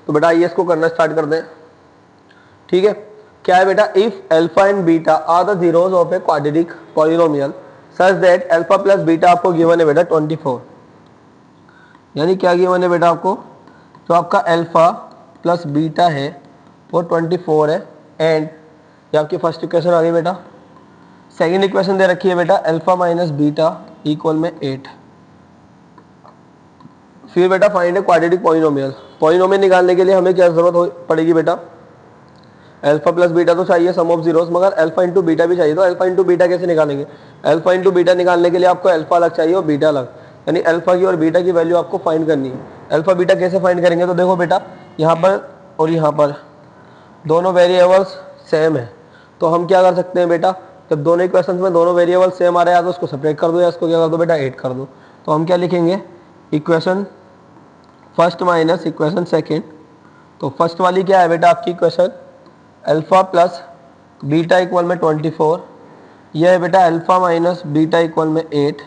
तो बेटा आइए इसको करना स्टार्ट कर दें। ठीक है, क्या है बेटा, if alpha and beta are the zeros of a quadratic polynomial such that alpha plus beta आपको गिवन है बेटा 24। यानी क्या गिवन है बेटा आपको, जो आपका अल्फा प्लस बीटा है वो 24 है एंड ये आपकी फर्स्ट इक्वेशन आ गई बेटा। सेकेंड इक्वेशन दे रखी है बेटा अल्फा माइनस बीटा इक्वल में 8। फिर बेटा फाइंड है क्वाड्रेटिक पॉलिनोमियल निकालने के लिए हमें क्या जरूरत पड़ेगी बेटा, अल्फा प्लस बीटा तो चाहिए सम ऑफ जीरोस, मगर अल्फा इंटू बीटा भी चाहिए। तो अल्फा इंटू बीटा कैसे निकालेंगे, अल्फा इंटू बीटा निकालने के लिए आपको अल्फा अलग चाहिए और बीटा अलग, यानी अल्फा की और बीटा की वैल्यू आपको फाइंड करनी है। अल्फा बीटा कैसे फाइंड करेंगे, तो देखो बेटा यहाँ पर और यहाँ पर दोनों वेरिएबल्स सेम है, तो हम क्या कर सकते हैं बेटा, जब दोनों इक्वेशन में दोनों वेरिएबल सेम आ रहे हैं तो उसको सेपरेट कर दो या इसको क्या कर दो बेटा 8 कर दो। तो हम क्या लिखेंगे, equation first minus equation second. तो फर्स्ट वाली क्या है बेटा आपकी equation, alpha plus beta equal में 24, यह है बेटा अल्फा माइनस बीटा इक्वल में 8,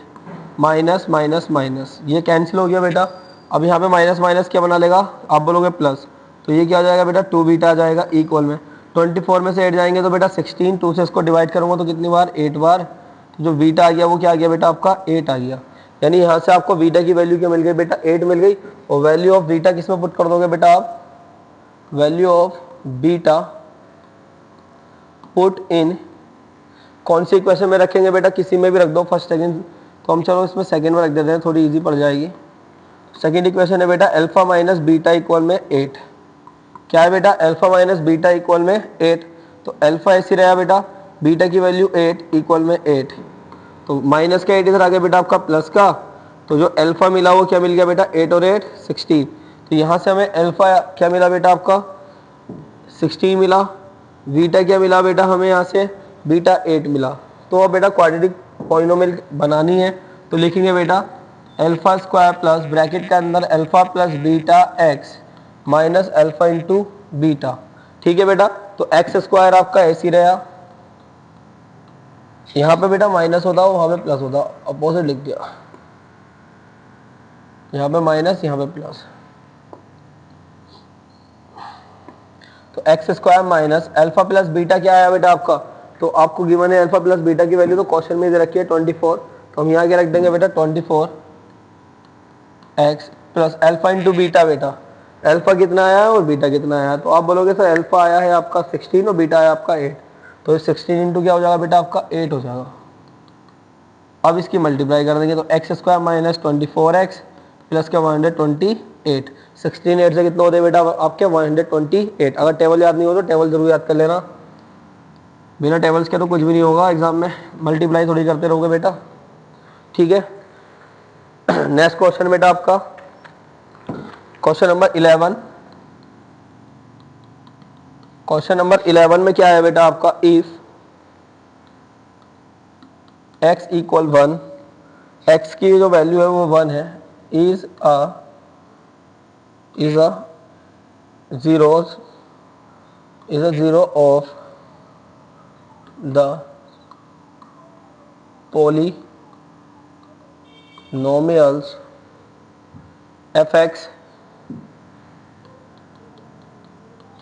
माइनस माइनस माइनस ये कैंसिल हो गया बेटा। अब यहाँ पे माइनस माइनस क्या बना लेगा, आप बोलोगे प्लस, तो ये क्या हो जाएगा बेटा 2 बीटा आ जाएगा इक्वल में 24 में से 8 जाएंगे तो बेटा 16, 2 से इसको डिवाइड करूँगा तो कितनी बार 8 बार, तो जो बीटा आ गया वो क्या आ गया बेटा आपका 8 आ गया। यानी यहाँ से आपको बीटा की वैल्यू क्या मिल गई बेटा 8 मिल गई। और वैल्यू ऑफ बीटा किस में पुट कर दोगे बेटा आप, value of beta put in कौन सी इक्वेशन में रखेंगे बेटा, किसी में भी रख दो फर्स्ट सेकंड, तो हम चलो इसमें सेकंड में रख देते हैं, थोड़ी इजी पड़ जाएगी। सेकंड इक्वेशन है बेटा अल्फा माइनस बीटा इक्वल में 8। क्या है बेटा, अल्फा माइनस बीटा इक्वल में 8, तो अल्फा ऐसे रहा बेटा, बीटा की वैल्यू 8 इक्वल में 8, तो माइनस का 8 इधर आ गया बेटा आपका प्लस का, तो जो अल्फा मिला वो क्या मिल गया बेटा 8 और 8 16। तो यहाँ से हमें अल्फा क्या मिला बेटा आपका 16 मिला, बीटा क्या मिला बेटा हमें यहाँ से बीटा 8 मिला। तो अब बेटा क्वाड्रेटिक पॉलिनोमियल बनानी है तो लिखेंगे बेटा अल्फा स्क्वायर प्लस ब्रैकेट के अंदर alpha plus beta x minus alpha into beta. ठीक है बेटा, तो एक्स स्क्वायर आपका ऐसी रहा, यहाँ पे बेटा माइनस होता वहां पे प्लस होता, अपोजिट लिख दिया, यहाँ पे माइनस यहाँ पे प्लस, तो x square minus alpha plus beta क्या आया बेटा आपका, तो आपको गिवन है अल्फा प्लस बीटा की वैल्यू तो क्वेश्चन में दे रखी है 24, तो हम यहाँ क्या रख देंगे बेटा 24 x plus alpha into beta. बेटा अल्फा कितना आया है और बीटा कितना आया है, तो आप बोलोगे सर अल्फा आया है आपका 16 और बीटा आया आपका 8, तो 16 इंटू क्या हो जाएगा बेटा आपका 8 हो जाएगा। अब इसकी मल्टीप्लाई कर देंगे तो x square minus 24 x plus क्या 128, 16 8 से कितना होते हैं बेटा आपके 128। अगर टेबल याद नहीं हो तो टेबल जरूर याद कर लेना, बिना टेबल्स के तो कुछ भी नहीं होगा एग्जाम में, मल्टीप्लाई थोड़ी करते रहोगे बेटा, ठीक है। नेक्स्ट क्वेश्चन बेटा आपका क्वेश्चन नंबर 11। क्वेश्चन नंबर 11 में क्या है बेटा आपका, इफ x इक्वल 1, x की जो वैल्यू है वो 1 है, is a zero of the polynomials fx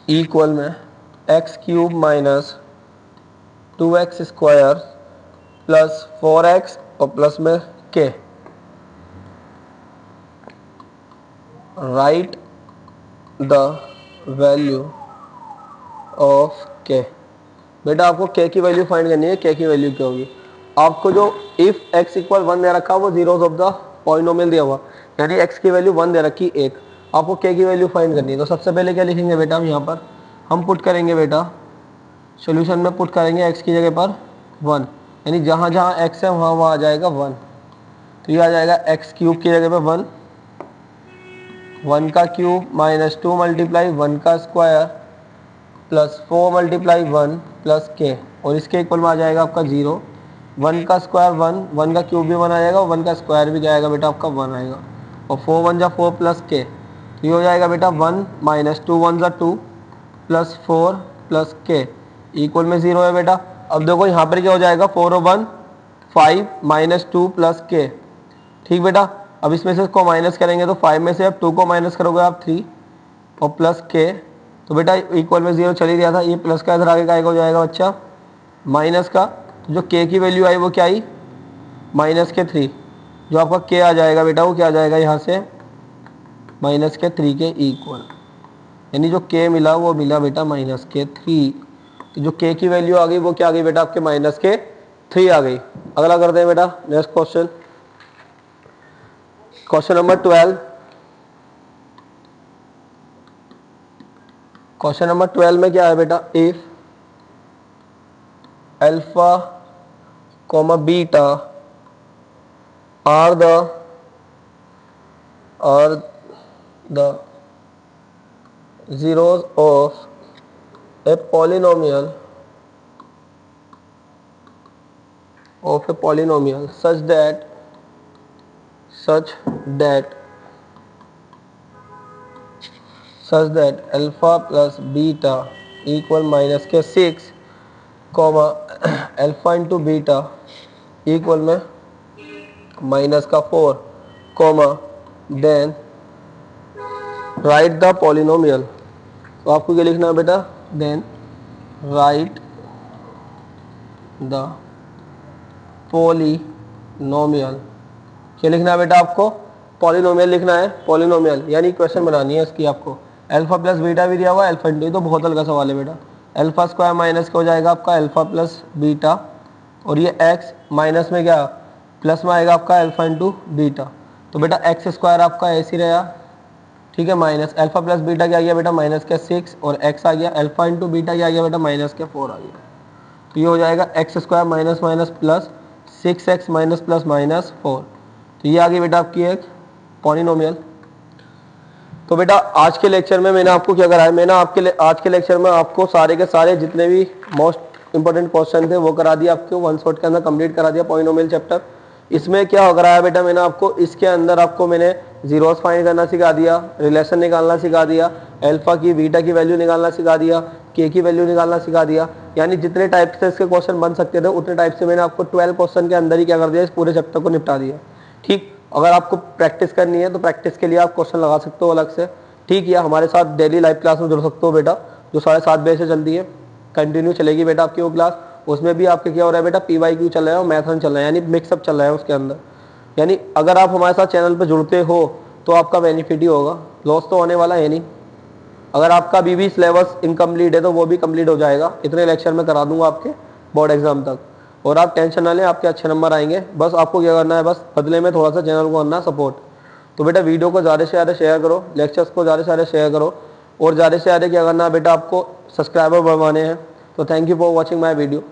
equal में X cube minus 2x square plus 4x और प्लस में k, write the value of k। बेटा आपको k की वैल्यू फाइंड करनी है, k की वैल्यू क्या होगी। आपको जो इफ x इक्वल 1 दे रखा वो जीरोस ऑफ द पॉलिनोमियल दिया हुआ, यानी x की वैल्यू 1 दे रखी 1, आपको k की वैल्यू फाइंड करनी है। तो सबसे पहले क्या लिखेंगे बेटा, हम यहाँ पर हम पुट करेंगे बेटा, सॉल्यूशन में पुट करेंगे x की जगह पर 1, यानी जहाँ जहाँ x है वहाँ वहाँ आ जाएगा 1, तो ये आ जाएगा x क्यूब की जगह पर 1, 1 का क्यूब माइनस 2 मल्टीप्लाई 1 का स्क्वायर प्लस 4 मल्टीप्लाई 1 प्लस के, और इसके इक्वल में आ जाएगा आपका 0, 1 का स्क्वायर 1, 1 का क्यूब भी 1 आ जाएगा, 1 का स्क्वायर भी जाएगा बेटा आपका 1 आएगा, और 4 1 जा 4 प्लस के, तो ये हो जाएगा बेटा 1 माइनस 2 1 जा 2 प्लस 4 प्लस के इक्वल में 0 है बेटा। अब देखो यहाँ पर क्या हो जाएगा, 4 और 1 5 माइनस 2 प्लस के, ठीक बेटा। अब इसमें से इसको माइनस करेंगे तो 5 में से अब 2 को माइनस करोगे आप 3 और प्लस के, तो बेटा इक्वल में 0 चल ही दिया था, ये प्लस का इधर आगे का हो जाएगा बच्चा माइनस का, जो k की वैल्यू आई वो क्या आई माइनस के 3, जो आपका k आ जाएगा बेटा वो क्या आ जाएगा यहाँ से माइनस के 3 के इक्वल, यानी जो k मिला वो मिला बेटा माइनस के 3, तो जो k की वैल्यू आ गई वो क्या आ गई बेटा आपके माइनस के 3 आ गई। अगला करते हैं बेटा next question, question number 12। Question number 12 में क्या है बेटा, if alpha comma beta are the zeros of a polynomial such that alpha plus beta equal minus के 6 comma alpha into beta equal में माइनस का 4 comma then write the polynomial. तो आपको क्या लिखना है बेटा, देन राइट द पॉलिनोमियल। क्या लिखना है बेटा आपको, पॉलिनोमियल लिखना है, पॉलिनोमियल यानी इक्वेशन बनानी है इसकी आपको। अल्फा प्लस बीटा भी दिया हुआ है, अल्फा इंटू, तो बहुत हल्का सवाल है बेटा। अल्फा स्क्वायर माइनस क्या हो जाएगा आपका अल्फा प्लस बीटा, और ये एक्स माइनस में क्या प्लस में आएगा आपका अल्फा इंटू बीटा, तो बेटा एक्स स्क्वायर आपका ऐसे ही रहा, ठीक है, माइनस अल्फा प्लस बीटा क्या आ गया बेटा माइनस के 6 और एक्स आ गया, अल्फा इंटू बीटा क्या आ गया बेटा माइनस के 4 आ गया, तो ये हो जाएगा x square minus minus plus 6x minus plus minus 4, तो ये आ गई बेटा आपकी एक पॉलिनोमियल। तो बेटा आज के लेक्चर में मैंने आपको क्या कराया, मैंने आज के लेक्चर में आपको सारे के सारे जितने भी मोस्ट इंपॉर्टेंट क्वेश्चन थे वो करा दिया, आपको वन शॉट के अंदर कंप्लीट करा दिया पॉलिनोमियल चैप्टर। इसमें क्या कराया बेटा मैंने आपको, इसके अंदर आपको मैंने जीरोस फाइंड करना सिखा दिया, रिलेशन निकालना सिखा दिया, अल्फा की बीटा की वैल्यू निकालना सिखा दिया, के की वैल्यू निकालना सिखा दिया, यानी जितने टाइप से इसके क्वेश्चन बन सकते थे उतने टाइप से मैंने आपको 12 क्वेश्चन के अंदर ही क्या कर दिया, इस पूरे चैप्टर को निपटा दिया। ठीक, अगर आपको प्रैक्टिस करनी है तो प्रैक्टिस के लिए आप क्वेश्चन लगा सकते हो अलग से, ठीक, या हमारे साथ डेली लाइव क्लास में जुड़ सकते हो बेटा, जो 7:30 बजे से चलती है, कंटिन्यू चलेगी बेटा आपकी वो क्लास। उसमें भी आपके क्या हो रहा है बेटा, PYQ चल रहा है और मैथन चल रहा है, यानी मिक्सअप चल रहा है उसके अंदर। यानी अगर आप हमारे साथ चैनल पर जुड़ते हो तो आपका बेनिफिट ही होगा, लॉस तो होने वाला है नहीं। अगर आपका भी सिलेबस इनकम्प्लीट है तो वो भी कंप्लीट हो जाएगा, इतने लेक्चर में करा दूंगा आपके बोर्ड एग्जाम तक, और आप टेंशन ना लें, आपके अच्छे नंबर आएंगे। बस आपको क्या करना है, बस बदले में थोड़ा सा चैनल को करना सपोर्ट। तो बेटा वीडियो को ज़्यादा से ज़्यादा शेयर करो, लेक्चर्स को ज़्यादा से ज़्यादा शेयर करो, और ज़्यादा से ज़्यादा क्या करना है बेटा, आपको सब्सक्राइबर बढ़वाने हैं। तो thank you for watching my video.